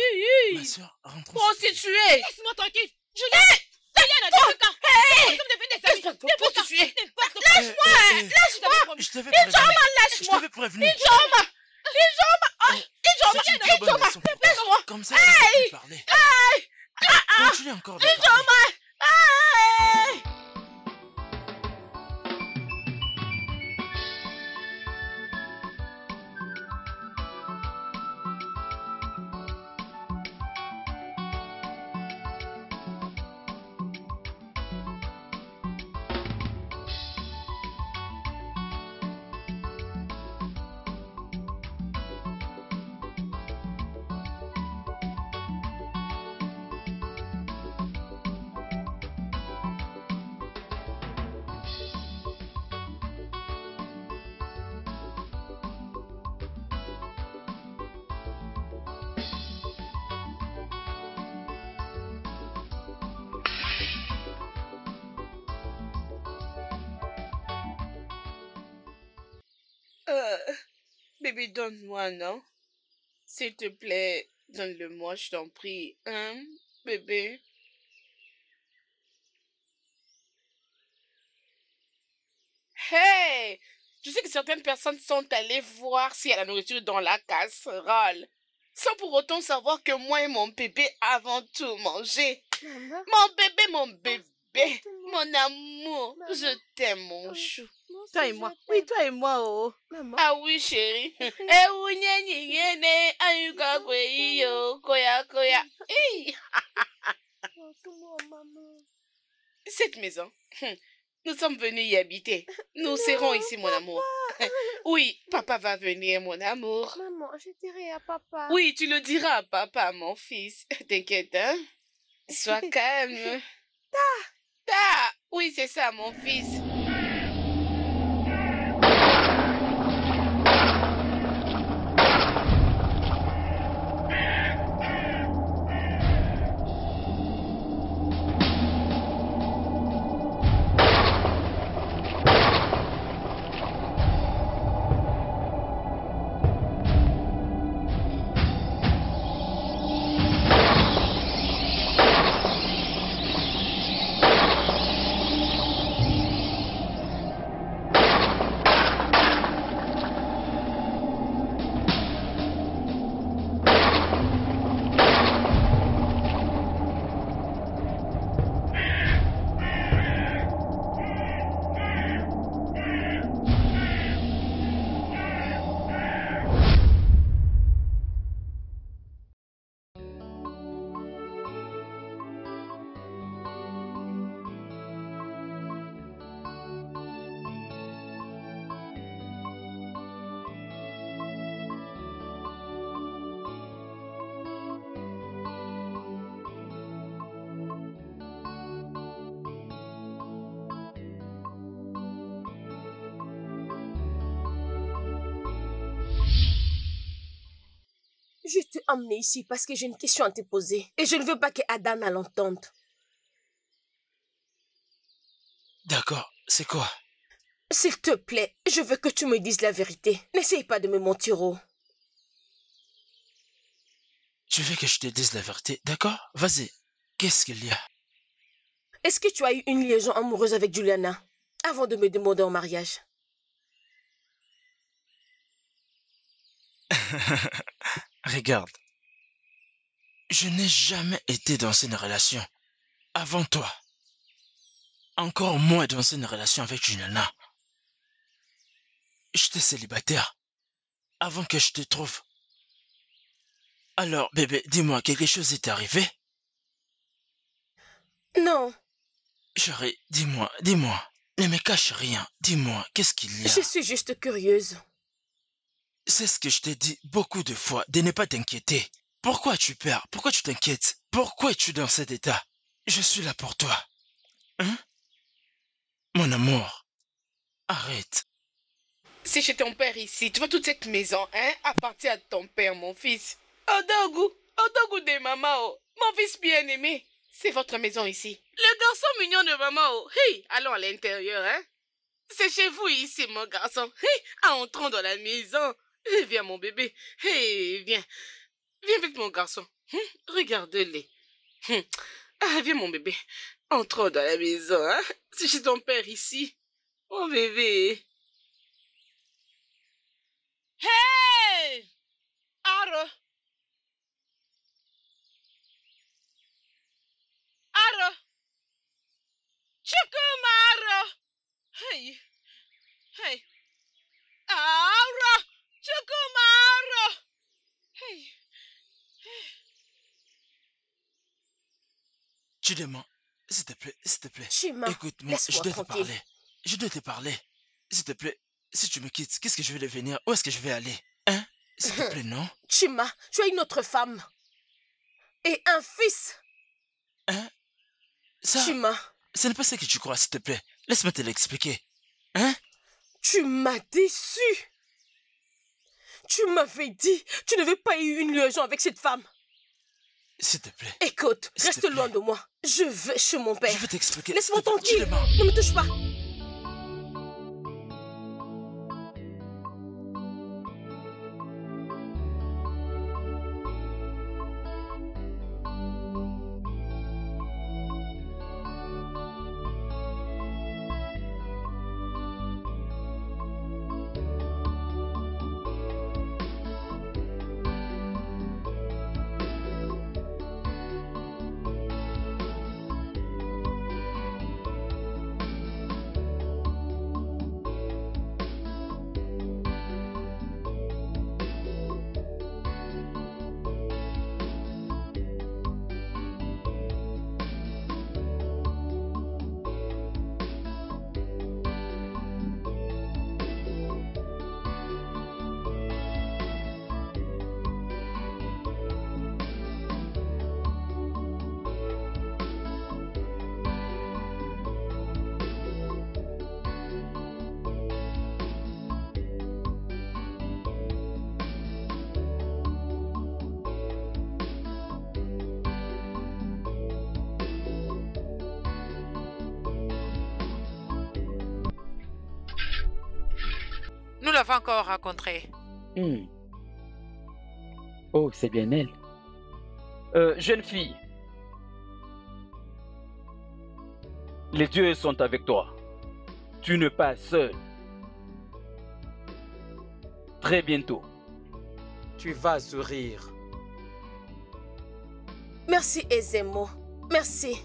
Ma soeur, rentre. prostituée. Laisse-moi tranquille. Juliana. Juliana, depuis quand? Nous sommes devenus des amis. Laisse-moi, Depuis quand? prostituée. N'importe quoi. Lâche-moi. Je t'avais prévenu. Je Lâche-moi. t'avais prévenu. Ijoma. C'est une très bonne leçon pour toi. Laisse-moi. Comme ça, on ne peut plus parler. Continue encore de parler. Bébé, donne-moi, non? S'il te plaît, donne-le-moi, je t'en prie. Hein, bébé? Hey! Je sais que certaines personnes sont allées voir s'il y a la nourriture dans la casserole, sans pour autant savoir que moi et mon bébé avons tout mangé. Maman. Mon bébé, mon amour, je t'aime, mon chou. Toi et moi. Oui, toi et moi, oh. Maman. Ah oui, chérie. Koya, koya. Nous sommes venus y habiter. Nous serons ici, mon amour. Oui, papa va venir, mon amour. Maman, je dirai à papa. Oui, tu le diras à papa, mon fils. T'inquiète, hein? Sois calme. Ta. Oui, c'est ça, mon fils. Je t'ai emmené ici parce que j'ai une question à te poser. Et je ne veux pas que Adana l'entende. D'accord, c'est quoi? S'il te plaît, je veux que tu me dises la vérité. N'essaye pas de me mentir. Tu veux que je te dise la vérité, d'accord? Vas-y, qu'est-ce qu'il y a? Est-ce que tu as eu une liaison amoureuse avec Juliana avant de me demander en mariage? Regarde, je n'ai jamais été dans une relation avant toi. Encore moins dans une relation avec Juliana. J'étais célibataire avant que je te trouve. Alors, bébé, dis-moi, quelque chose est arrivé? Non. Chérie, dis-moi. Ne me cache rien. Dis-moi, qu'est-ce qu'il y a? Je suis juste curieuse. C'est ce que je t'ai dit beaucoup de fois, de ne pas t'inquiéter. Pourquoi tu perds? Pourquoi tu t'inquiètes? Pourquoi es-tu dans cet état? Je suis là pour toi. Hein? Mon amour, arrête. Si j'ai ton père ici, tu vois toute cette maison, hein, appartient à ton père, mon fils. Odogu de maman, mon fils bien-aimé. C'est votre maison ici. Le garçon mignon de maman, hey, allons à l'intérieur, hein. C'est chez vous ici, mon garçon. Hey, entrons dans la maison. Hey, viens, mon bébé. Hey, viens. Viens vite, mon garçon. Regarde-les. Ah, viens, mon bébé. Entrons dans la maison, hein. C'est chez ton père ici. Mon bébé. Hey! Aro! Aro! Chukuma Aro! Hey! Hey! Aro! Chukuma Aro! Hey! Tu demandes, s'il te plaît. Chima, écoute-moi, je dois te parler. Je dois te parler. S'il te plaît, si tu me quittes, qu'est-ce que je vais devenir? Où est-ce que je vais aller? Hein? S'il te plaît, non? Chima, tu as une autre femme. Et un fils. Hein? Ça, Chima. Ce n'est pas ça que tu crois, s'il te plaît. Laisse-moi te l'expliquer. Hein? Tu m'as déçu. Tu m'avais dit, tu n'avais pas eu une liaison avec cette femme. S'il te plaît. Écoute, reste loin de moi. Je vais chez mon père. Je vais t'expliquer. Laisse-moi tranquille. Ne me touche pas. l'avais encore rencontrée. Oh, c'est bien elle. Jeune fille, les dieux sont avec toi. Tu n'es pas seule. Très bientôt. Tu vas sourire. Merci, Ezemo. Merci.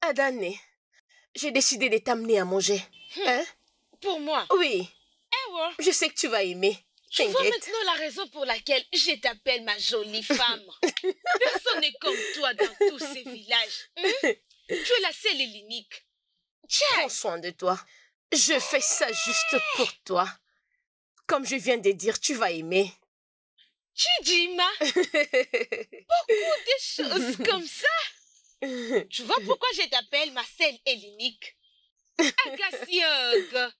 Adane, j'ai décidé de t'amener à manger. Hein? Pour moi? Oui. Eh ouais. Je sais que tu vas aimer. Tu vois T'inquiète. maintenant la raison pour laquelle je t'appelle ma jolie femme. Personne n'est comme toi dans tous ces villages. Tu es la seule et l'unique. Prends soin de toi. Je fais ça juste pour toi. Comme je viens de dire, tu vas aimer. Chidima. Beaucoup de choses comme ça. Tu vois pourquoi je t'appelle ma seule et l'unique? Agassiog.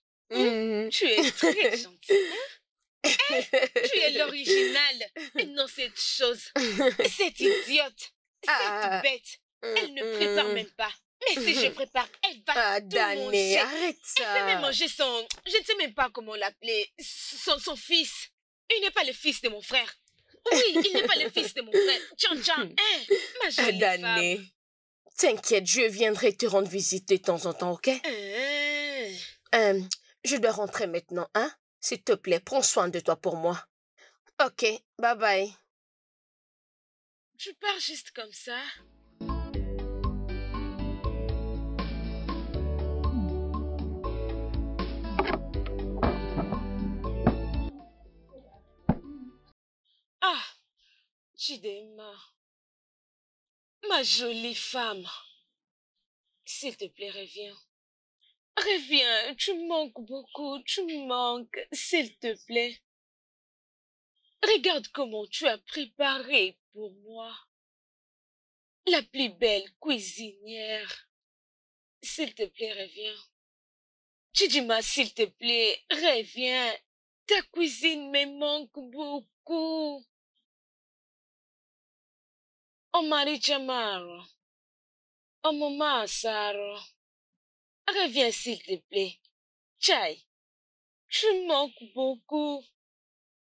Tu es très gentille. Tu es l'original. Et non cette chose. Cette idiote. Cette bête. Elle ne prépare même pas. Mais si je prépare, elle va tout manger. Arrête ça. Elle fait même manger son... Je ne sais même pas comment l'appeler. Son fils. Il n'est pas le fils de mon frère. Oui, il n'est pas le fils de mon frère. Tchan, ma jolie femme. T'inquiète, je viendrai te rendre visite de temps en temps, ok? Je dois rentrer maintenant, hein? S'il te plaît, prends soin de toi pour moi. Ok, bye bye. Tu pars juste comme ça? Ah, Chidema. Ma jolie femme, s'il te plaît, reviens. Reviens, tu me manques beaucoup, tu me manques, s'il te plaît. Regarde comment tu as préparé pour moi. La plus belle cuisinière. S'il te plaît, reviens. Chidima, s'il te plaît, reviens. Ta cuisine me manque beaucoup. Oh Marie Chamaro, oh Maman Saro, reviens s'il te plaît. Chai, tu me manques beaucoup.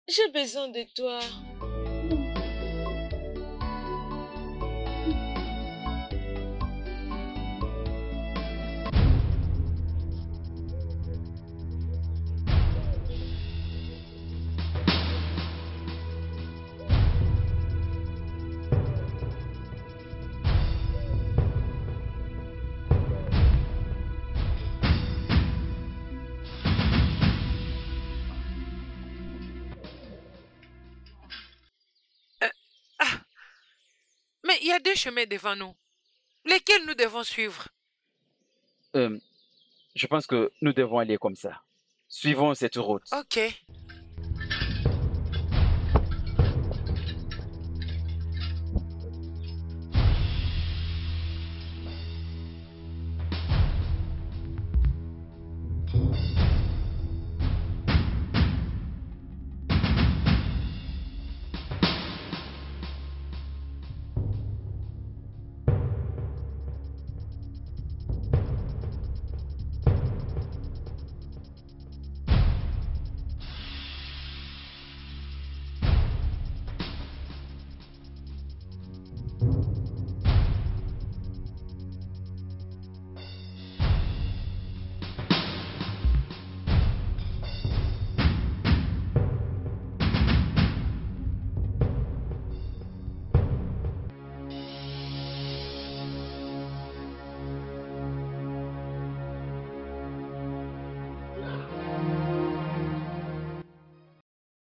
J'ai besoin de toi. Mais il y a deux chemins devant nous. Lesquels nous devons suivre? Je pense que nous devons aller comme ça. Suivons cette route. Ok.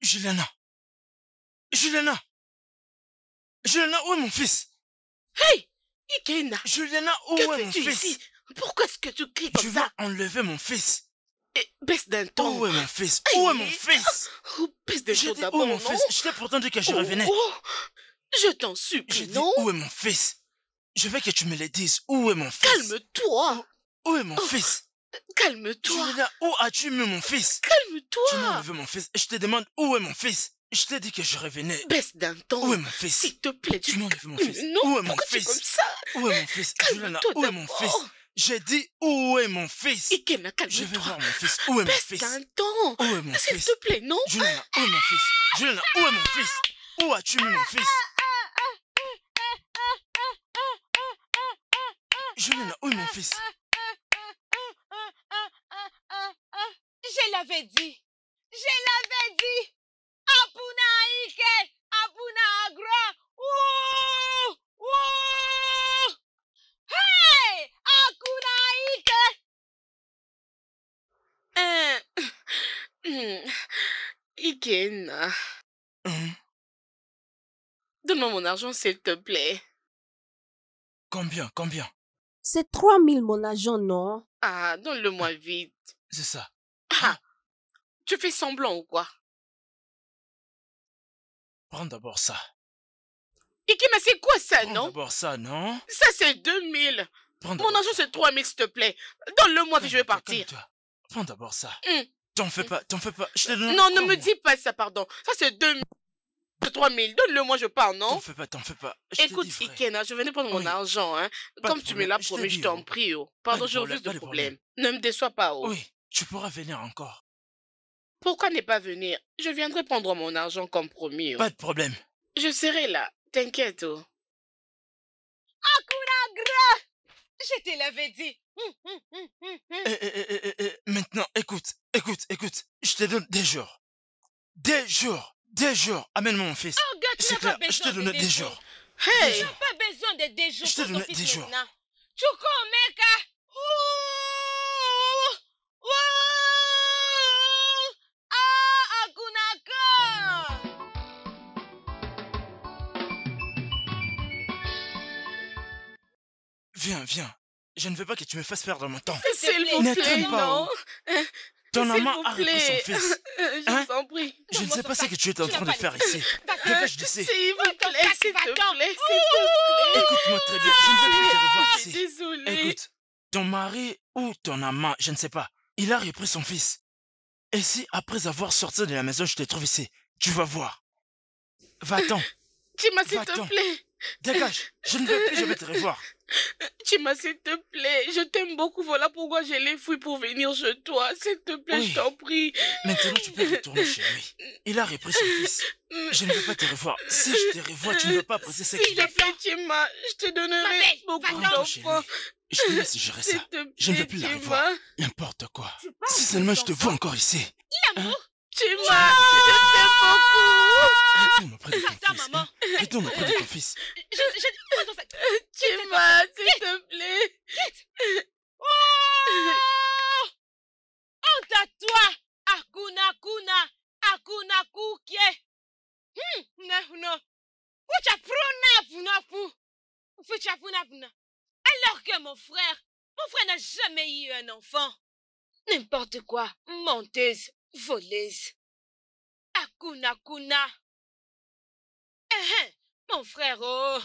Juliana. Juliana. Juliana, où est mon fils? Hey, Ikena. Juliana, où est mon fils? Ici? Pourquoi est-ce que tu cries comme ça? Tu vas enlever mon fils. Baisse d'un ton. Où est mon fils? Où est mon fils? Baisse d'un J'ai ton dit d'abord, où est mon non? fils? Je t'ai pourtant dit que je revenais. Je t'en supplie, J'ai dit non? où est mon fils? Je veux que tu me le dises. Où est mon fils? Calme-toi. Où est mon fils? Calme-toi. Juliana, où as-tu mis mon fils? Calme-toi. Tu m'as enlevé mon fils. Je te demande où est mon fils? Je t'ai dit que je revenais. Baisse d'un ton. Où est mon fils? S'il te plaît, Tu m'as enlevé mon fils. Non, Où est mon pourquoi tu es fils? comme ça? Où est mon fils? Juliana, Calme-toi où est mon d'abord. fils? J'ai dit où est mon fils? Ikena, calme-toi. Je vais voir mon fils. Où est mon Baisse fils? d'un ton. Où est mon S'il fils? te plaît, non? Juliana, où est mon fils? Juliana, où est mon fils? Où as-tu mis mon fils? Juliana, où est mon fils? Je l'avais dit. Je l'avais dit. Apuna Ike. Apuna Agra. Ouh! Ouh! Hey! Akuna Ike. Ikena. Donne-moi mon argent, s'il te plaît. Combien? Combien? C'est 3000 mon argent, non? Ah, donne-le-moi vite. C'est ça. Ah, tu fais semblant ou quoi? Prends d'abord ça. Ikena, c'est quoi ça, Prends non? d'abord ça, non? Ça, c'est 2000. Prends Mon argent, c'est 3000, s'il te plaît. Donne-le-moi, puis je vais partir. Calme-toi. Prends d'abord ça. Hum. T'en fais pas, t'en fais pas. Je te donne. Non, ne me dis pas ça, pardon. Ça, c'est 2000. C'est 3000. Donne-le-moi, je pars, non? T'en fais pas, t'en fais pas. Je te Écoute, dis vrai. Ikena, je venais prendre mon Oui. argent, hein. Pas Comme de tu me problème, l'as je te promis, dis, je t'en oh. prie, oh. Pas Pardon, de je refuse problème, de pas de problème. Ne me déçois pas, oh. Oui, tu pourras venir encore. Pourquoi ne pas venir? Je viendrai prendre mon argent comme promis, oh. Pas de problème. Je serai là. T'inquiète, oh. Akuna Gra. Je te l'avais dit. Maintenant, écoute. Je te donne des jours. Des jours. Amène-moi mon fils. Oh, gars, tu C'est n'as pas clair, je te besoin donne de des jours. Hey! Tu n'as pas besoin de des jours Je te pour ton donne fils des jours. maintenant. Chuko Meka. Ouh! Ouh! Ah, Akunaka! Viens. Je ne veux pas que tu me fasses perdre mon temps. S'il vous Ne plaît, traîne pas, non? Ton S'il amant vous a repris son plaît. fils. Je Hein? vous en prie. Je ne sais pas ce que tu es en train de faire ici. Dégage d'ici. S'il vous plaît, s'il te plaît. Écoute-moi très bien. Je ne veux plus te revoir ici. Désolée. Écoute, ton mari ou ton amant, je ne sais pas, il a repris son fils. Et si, après avoir sorti de la maison, je te trouve ici, tu vas voir. Va-t'en. Chima, s'il te Va-t'en. plaît. Dégage. Je ne veux plus jamais te revoir. Chima, s'il te plaît. Je t'aime beaucoup. Voilà pourquoi je l'ai fui pour venir chez toi. S'il te plaît, Oui. je t'en prie. Maintenant, tu peux retourner chez lui. Il a repris son fils. Je ne veux pas te revoir. Si je te revois, tu ne veux pas apprécier ce que S'il je te plaît, Chima, je te donnerai beaucoup Rentre chez d'enfants. lui. Je te laisse gérer ça. S'il te Je ne veux plaît, plus la Chima. revoir. N'importe quoi. Si seulement je te vois encore ici. L'amour. Chima, je t'aime beaucoup. Retourne auprès de ton Attends, fils. maman. Retourne auprès de ton fils. Attends, ça. Chima, s'il te plaît. Oh! Honte à toi! Akuna kukie! Non. Alors que mon frère n'a jamais eu un enfant. N'importe quoi, menteuse, voleuse. Akuna. Mon frère, oh!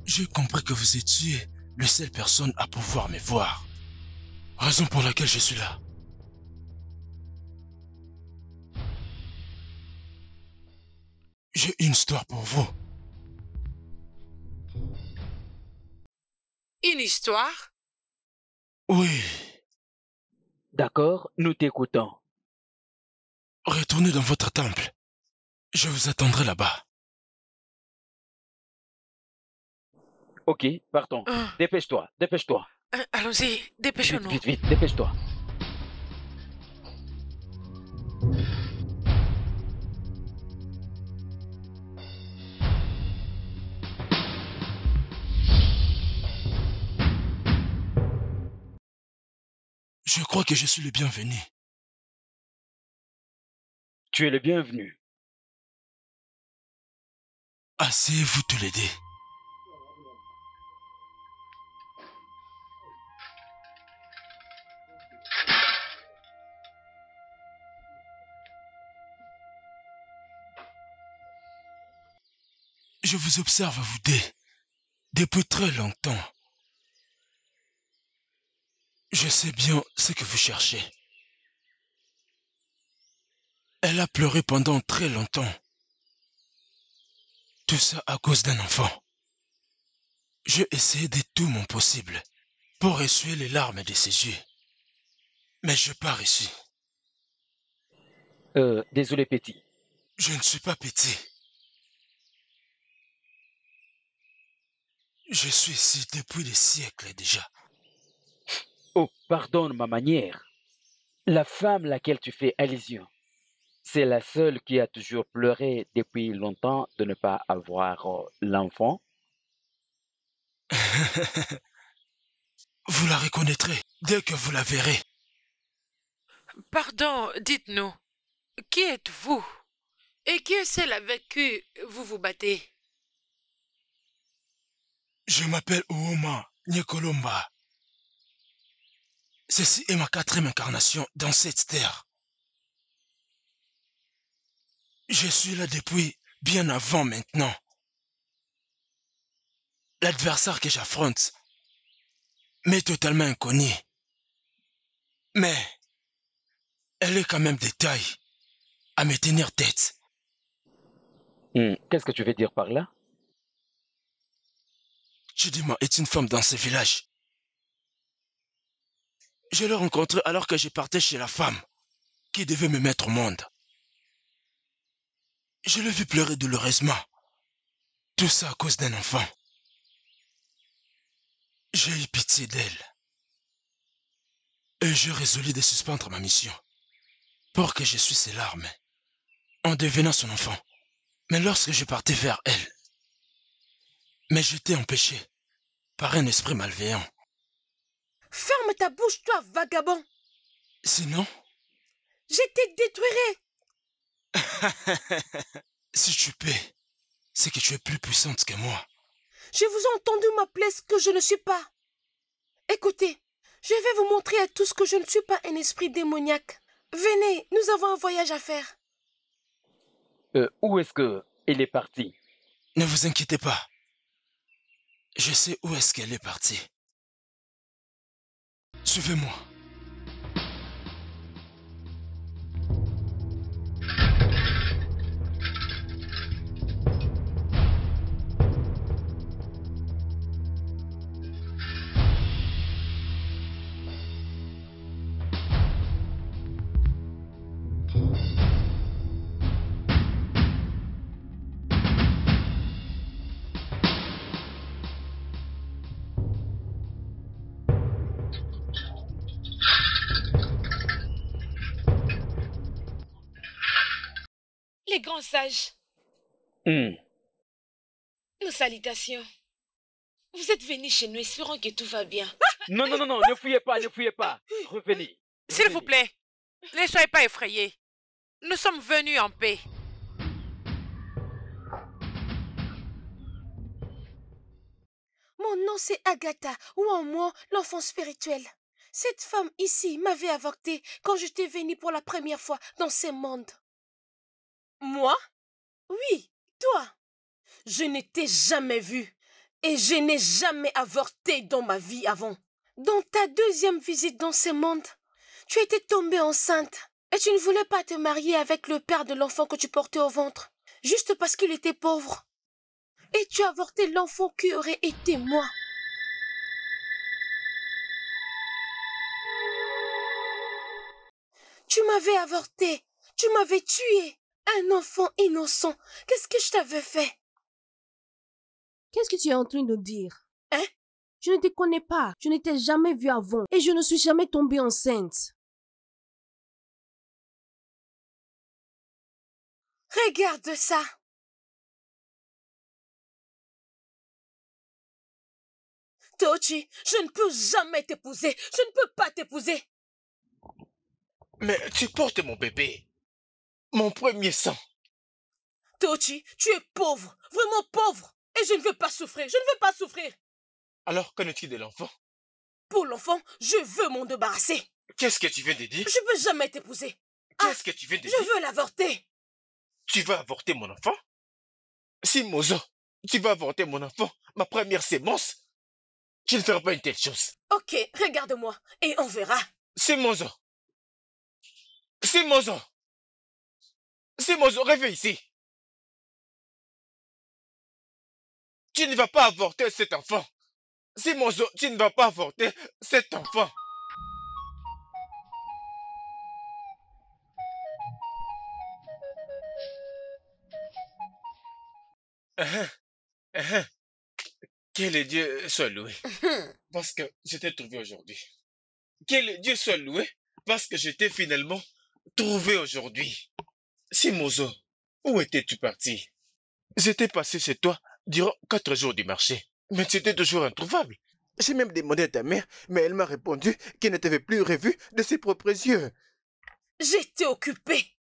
J'ai compris que vous étiez la seule personne à pouvoir me voir. Raison pour laquelle je suis là. J'ai une histoire pour vous. Une histoire? Oui. D'accord, nous t'écoutons. Retournez dans votre temple. Je vous attendrai là-bas. Ok, partons. Dépêche-toi, dépêche-toi. Allons-y, dépêchons-nous. Vite, vite, vite, dépêche-toi. Je crois que je suis le bienvenu. Tu es le bienvenu. Asseyez-vous tous les deux. Je vous observe, vous deux, depuis très longtemps. Je sais bien ce que vous cherchez. Elle a pleuré pendant très longtemps. Tout ça à cause d'un enfant. J'ai essayé de tout mon possible pour essuyer les larmes de ses yeux. Mais je n'ai pas réussi. Désolé, petit. Je ne suis pas petit. Je suis ici depuis des siècles déjà. Oh, pardonne ma manière. La femme laquelle tu fais allusion, c'est la seule qui a toujours pleuré depuis longtemps de ne pas avoir l'enfant? Vous la reconnaîtrez dès que vous la verrez. Pardon, dites-nous, qui êtes-vous? Et qui est celle avec qui vous vous battez? Je m'appelle Ouma Nyekolomba. Ceci est ma 4e incarnation dans cette terre. Je suis là depuis bien avant maintenant. L'adversaire que j'affronte m'est totalement inconnu. Mais elle est quand même de taille à me tenir tête. Qu'est-ce que tu veux dire par là? Chidima est une femme dans ce village. Je l'ai rencontrée alors que je partais chez la femme qui devait me mettre au monde. Je l'ai vu pleurer douloureusement. Tout ça à cause d'un enfant. J'ai eu pitié d'elle. Et j'ai résolu de suspendre ma mission pour que je suie ses larmes en devenant son enfant. Mais lorsque je partais vers elle, mais j'étais empêché par un esprit malveillant. Ferme ta bouche, toi, vagabond. Sinon, Je te détruirai. si tu paies, c'est que tu es plus puissante que moi. Je vous ai entendu m'appeler ce que je ne suis pas. Écoutez, je vais vous montrer à tous que je ne suis pas un esprit démoniaque. Venez, nous avons un voyage à faire. Où est-ce qu'elle est partie? Ne vous inquiétez pas. Je sais où est-ce qu'elle est partie. Suivez-moi. Les grands sages, Hmm. nos salutations. Vous êtes venus chez nous espérant que tout va bien. Non, non, non, non, ne fouillez pas, ne fouillez pas. Revenez. S'il vous plaît, ne soyez pas effrayés. Nous sommes venus en paix. Mon nom c'est Agatha, ou en moi l'enfant spirituel. Cette femme ici m'avait avorté quand je t'ai venue pour la première fois dans ce monde. Moi? Oui, toi. Je ne t'ai jamais vu. Et je n'ai jamais avorté dans ma vie avant. Dans ta deuxième visite dans ce monde, tu étais tombée enceinte et tu ne voulais pas te marier avec le père de l'enfant que tu portais au ventre, juste parce qu'il était pauvre. Et tu as avorté l'enfant qui aurait été moi. Tu m'avais avorté, tu m'avais tué, un enfant innocent. Qu'est-ce que je t'avais fait? Qu'est-ce que tu es en train de dire? Hein? Je ne te connais pas, je ne t'ai jamais vu avant et je ne suis jamais tombée enceinte. Regarde ça. Tochi, je ne peux jamais t'épouser. Je ne peux pas t'épouser. Mais tu portes mon bébé. Mon premier sang. Tochi, tu es pauvre, vraiment pauvre. Et je ne veux pas souffrir, je ne veux pas souffrir. Alors, qu'en est-il de l'enfant? Pour l'enfant, je veux m'en débarrasser. Qu'est-ce que tu viens de dire? Je ne peux jamais t'épouser. Qu'est-ce que tu viens de dire? Je veux l'avorter. Tu vas avorter mon enfant? Si Mozo, tu vas avorter mon enfant, ma première sémence, je ne ferai pas une telle chose. Ok, regarde-moi et on verra. C'est Mozo. C'est Mozo. C'est Mozo, reviens ici. Tu ne vas pas avorter cet enfant. C'est Mozo, tu ne vas pas avorter cet enfant. Que le Dieu soit loué. Parce que je t'ai trouvé aujourd'hui. Que le Dieu soit loué. Parce que je t'ai finalement trouvé aujourd'hui. Si Mozo, où étais-tu parti? J'étais passé chez toi durant 4 jours du marché. Mais tu étais toujours introuvable. J'ai même demandé à ta mère, mais elle m'a répondu qu'elle ne t'avait plus revu de ses propres yeux. J'étais occupée.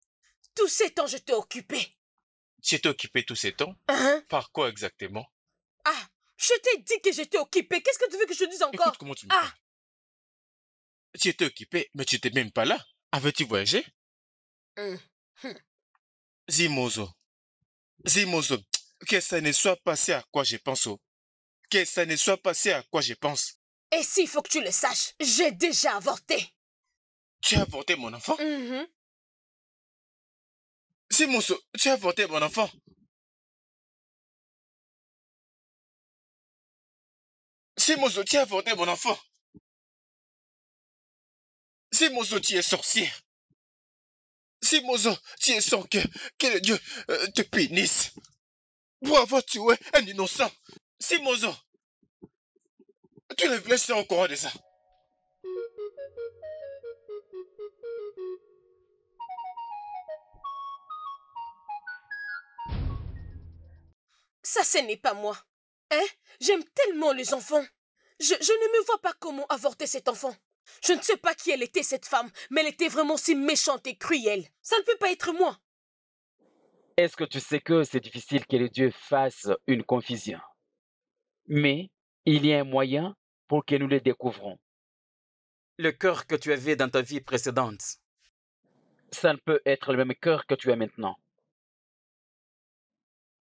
Tous ces temps, j'étais occupée. Tu étais occupé tous ces temps? Par quoi exactement? Ah, je t'ai dit que j'étais occupée. Qu'est-ce que tu veux que je te dise encore? Écoute comment tu me parles. Tu étais occupé, mais tu n'étais même pas là. Avais-tu voyagé? Zimozo, que ça ne soit passé à quoi je pense. Que ça ne soit passé à quoi je pense. Et s'il faut que tu le saches, j'ai déjà avorté. Tu as avorté mon enfant? Zimozo, tu as avorté mon enfant? Zimozo, tu as avorté mon enfant? Zimozo, tu es sorcière. Zimozo, tu es sans cœur. Que le Dieu te punisse. Pour avoir tué un innocent. Zimozo, tu ne laisses au courant de ça. Ça, ce n'est pas moi. Hein? J'aime tellement les enfants. Je ne me vois pas comment avorter cet enfant. Je ne sais pas qui elle était, cette femme, mais elle était vraiment si méchante et cruelle. Ça ne peut pas être moi. Est-ce que tu sais que c'est difficile que le Dieu fasse une confusion? Mais il y a un moyen pour que nous le découvrons. Le cœur que tu avais dans ta vie précédente. Ça ne peut être le même cœur que tu as maintenant.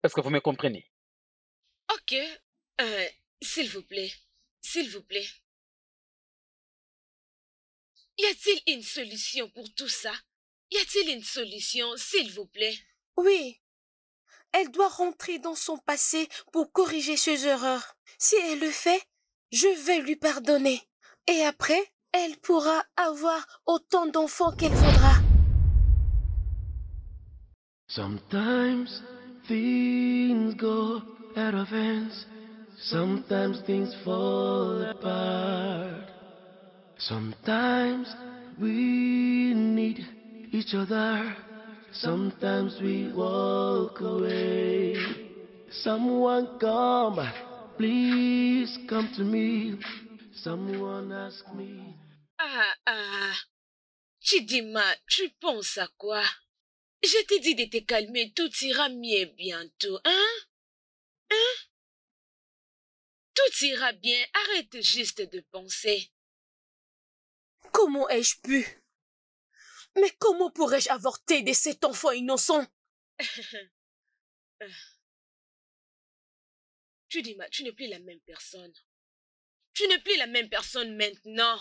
Est-ce que vous me comprenez? Ok. S'il vous plaît. S'il vous plaît. Y a-t-il une solution pour tout ça? Y a-t-il une solution, s'il vous plaît? Oui. Elle doit rentrer dans son passé pour corriger ses erreurs. Si elle le fait, je vais lui pardonner. Et après, elle pourra avoir autant d'enfants qu'elle voudra. Sometimes things go out of hands. Sometimes things fall apart. Sometimes we need each other. Sometimes we walk away. Someone come, please come to me. Someone ask me. Chidima, tu penses à quoi? Je t'ai dit de te calmer, tout ira mieux bientôt, hein? Hein? Tout ira bien, arrête juste de penser. Comment ai-je pu? Mais comment pourrais-je avorter de cet enfant innocent? Tu n'es plus la même personne. Tu n'es plus la même personne maintenant.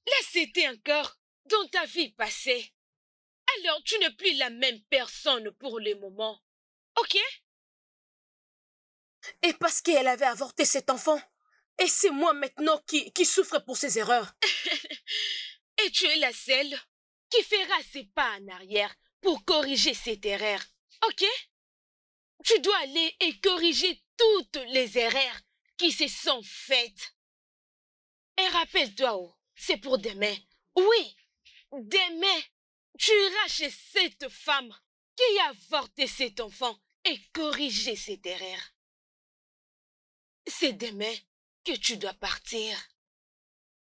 Là, c'était encore dans ta vie passée. Alors, tu n'es plus la même personne pour le moment. Ok? Et parce qu'elle avait avorté cet enfant. Et c'est moi maintenant qui souffre pour ses erreurs. Et tu es la seule qui fera ses pas en arrière pour corriger cette erreur. Ok? Tu dois aller et corriger toutes les erreurs qui se sont faites. Et rappelle-toi, oh, c'est pour demain. Oui, demain, tu iras chez cette femme qui a avorté cet enfant et corriger cette erreur. C'est demain que tu dois partir.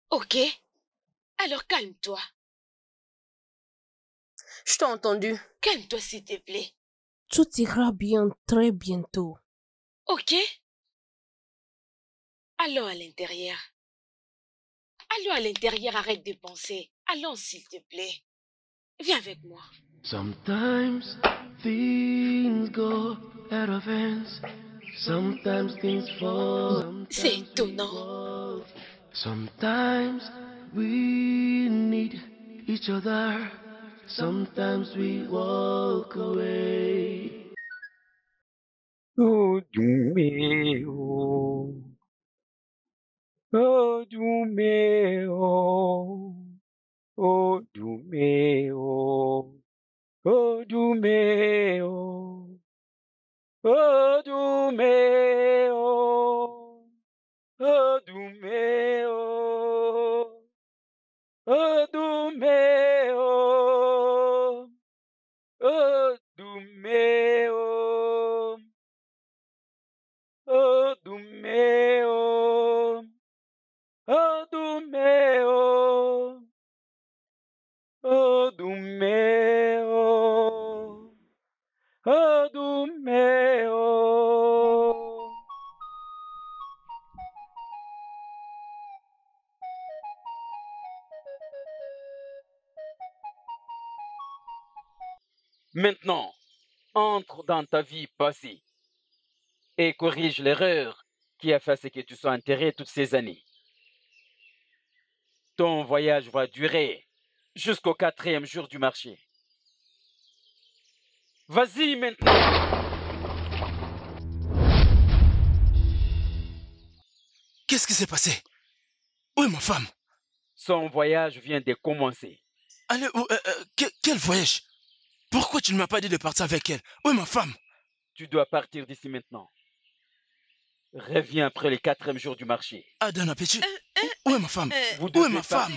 Ok? Alors calme-toi. Je t'ai entendu. Calme-toi s'il te plaît. Tout ira bien très bientôt. Ok? Allons à l'intérieur. Allons à l'intérieur, arrête de penser. Allons s'il te plaît. Viens avec moi. Sometimes things go out of hands. Sometimes things fall. C'est étonnant. Sometimes we need each other. Sometimes we walk away. Oh, Dumeo. Oh, Dumeo. Oh, Dumeo. Oh, Dumeo. Oh, Dumeo. Oh, Dumeo. Oh, Dumeo. Oh, Dumeo. Oh, Dumeo. Oh, Dumeo. Oh, Dumeo. Oh, Dumeo. Maintenant, entre dans ta vie passée et corrige l'erreur qui a fait à ce que tu sois enterré toutes ces années. Ton voyage va durer jusqu'au 4e jour du marché. Vas-y maintenant. Qu'est-ce qui s'est passé? Où est ma femme? Son voyage vient de commencer. Allez, quel voyage? Pourquoi tu ne m'as pas dit de partir avec elle? Où est ma femme? Tu dois partir d'ici maintenant. Reviens après le 4e jour du marché. Adana, peux-tu? Où est ma femme? Vous Où est devez ma femme?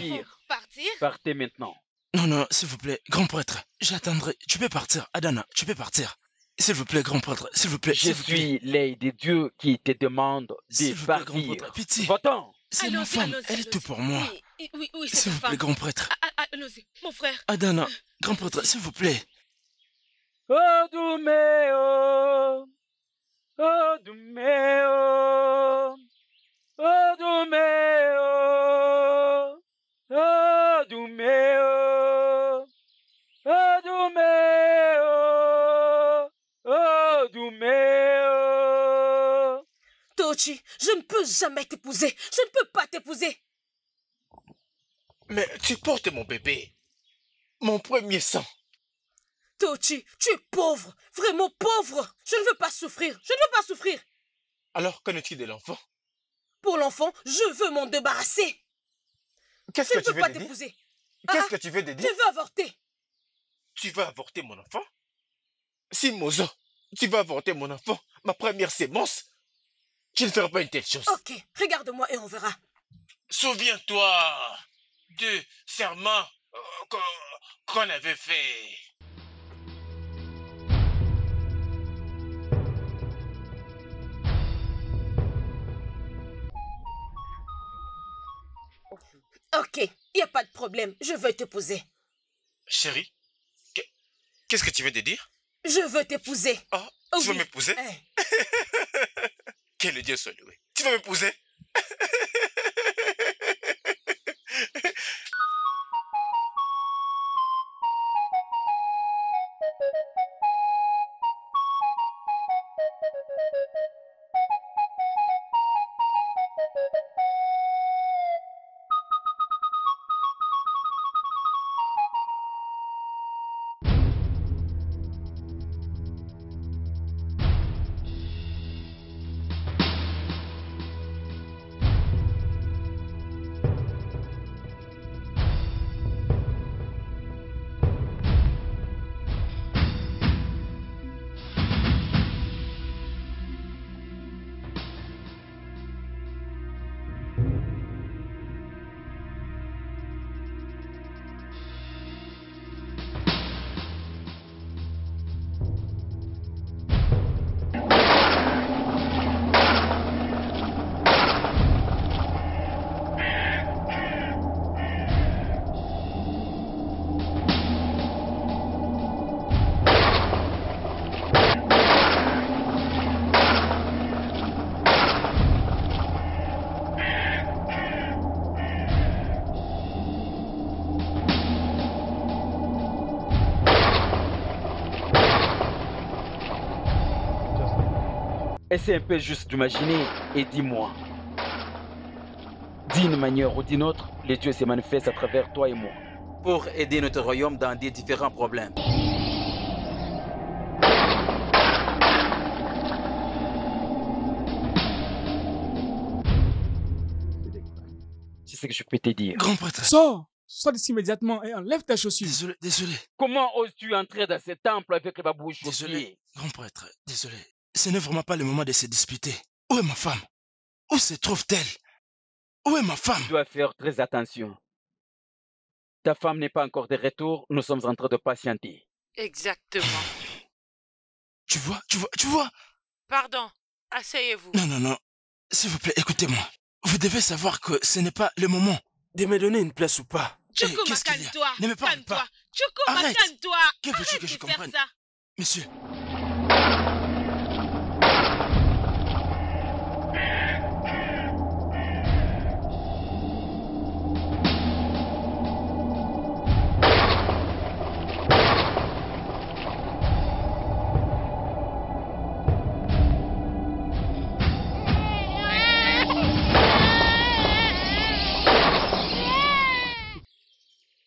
Partir? Partez maintenant. Non, non, s'il vous plaît, grand prêtre, j'attendrai. Tu peux partir, Adana, tu peux partir. S'il vous plaît, grand prêtre, s'il vous plaît. Je suis l'œil de Dieu qui te demande de partir. Pitié. Va-t'en. C'est ma femme, elle est tout pour moi. Oui, c'est s'il ta vous plaît, femme. grand prêtre. Allons-y, mon frère. Adana, grand prêtre, s'il vous plaît. Oh, Dumeo. Oh, Dumeo. Oh, Dumeo. Oh, Dumeo. Oh, Dumeo. Oh, Dumeo. Tochi, je ne peux jamais t'épouser. Je ne peux pas t'épouser. Mais tu portes mon bébé. Mon premier sang. Tochi, tu es pauvre. Vraiment pauvre. Je ne veux pas souffrir. Je ne veux pas souffrir. Alors, qu'en est-il de l'enfant? Pour l'enfant, je veux m'en débarrasser. Qu'est-ce que tu veux pas dire? t'épouser. Qu'est-ce que tu veux dire? Je veux avorter. Tu vas avorter mon enfant? Si, Mozo, tu vas avorter mon enfant, ma première sémence, je ne ferai pas une telle chose. Ok, regarde-moi et on verra. Souviens-toi du serment qu'on avait fait. Ok, il n'y a pas de problème. Je veux t'épouser. Chérie, qu'est-ce que tu veux te dire? Je veux t'épouser. Ah, tu veux m'épouser? Que le Dieu soit loué. Tu veux m'épouser? Essaie un peu juste d'imaginer et dis-moi. D'une manière ou d'une autre, les dieux se manifestent à travers toi et moi. Pour aider notre royaume dans des différents problèmes. C'est ce que je peux te dire. Grand prêtre. Sors d'ici immédiatement et enlève ta chaussure. Désolé. Comment oses-tu entrer dans ce temple avec les babouches aux Désolé, pieds? grand prêtre, désolé. Ce n'est vraiment pas le moment de se disputer. Où est ma femme? Où se trouve-t-elle? Où est ma femme? Tu dois faire très attention. Ta femme n'est pas encore de retour, nous sommes en train de patienter. Exactement. Tu vois? Pardon, asseyez-vous. Non. S'il vous plaît, écoutez-moi. Vous devez savoir que ce n'est pas le moment. De me donner une place ou pas? Chukuma, calme-toi. Ne me parle pas. Chukuma, Arrête. calme-toi. Que veux-tu Arrête que je de faire comprenne? ça. Monsieur.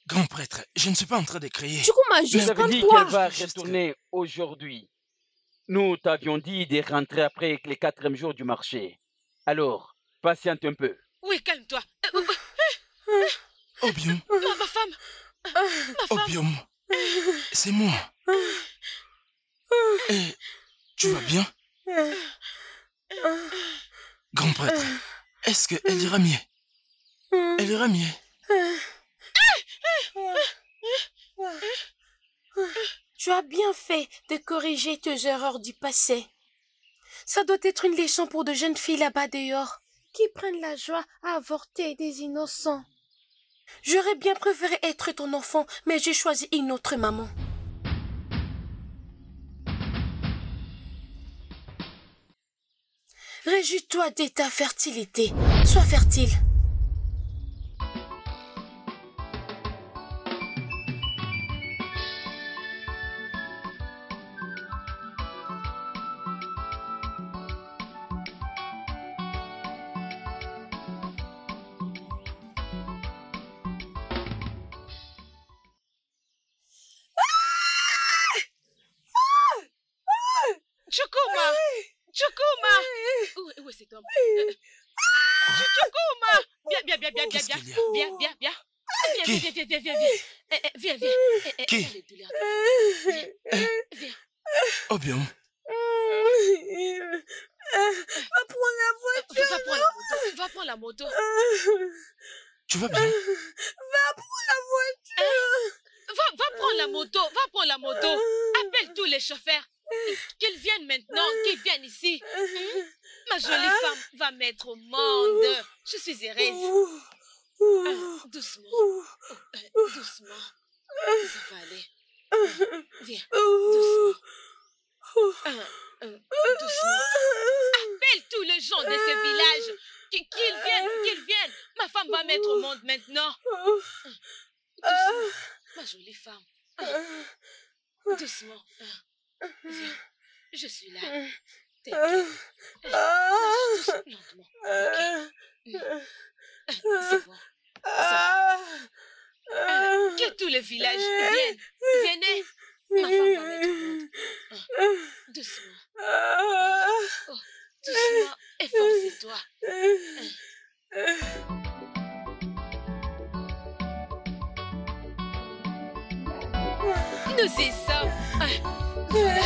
Grand prêtre, je ne suis pas en train de crier. Chukuma, Je juste t'avais dit calme-toi. qu'elle va retourner aujourd'hui. Nous t'avions dit de rentrer après les 4e jours du marché. Alors, patiente un peu. Oui, calme-toi. Obium. Ma femme. Obium. C'est moi. Et tu vas bien? Grand prêtre, est-ce qu'elle ira mieux? Elle ira mieux. Tu as bien fait de corriger tes erreurs du passé. Ça doit être une leçon pour de jeunes filles là-bas dehors qui prennent la joie à avorter des innocents. J'aurais bien préféré être ton enfant, mais j'ai choisi une autre maman. Réjouis-toi de ta fertilité. Sois fertile. Chukuma! Où est cet homme? Chukuma! Viens. Viens. Qui? Viens. Obium. Va prendre la voiture. Va prendre la moto. Tu vas bien? Va prendre la voiture. Va prendre la moto. Appelle tous les chauffeurs. Qu'ils viennent maintenant, qu'ils viennent ici. Ma jolie femme va mettre au monde. Je suis heureuse. Doucement. Doucement. Ça va aller. Viens. Doucement. Doucement. Appelle tous les gens de ce village. Qu'ils viennent. Ma femme va mettre au monde maintenant. Doucement. Ma jolie femme. Doucement. Viens, je suis là. T'inquiète. Lentement. Ok. C'est bon. Que tout le village vienne. Venez. Ma femme va mettre au monde. Doucement. Oh, doucement. Efforce-toi. Nous y sommes. Voilà.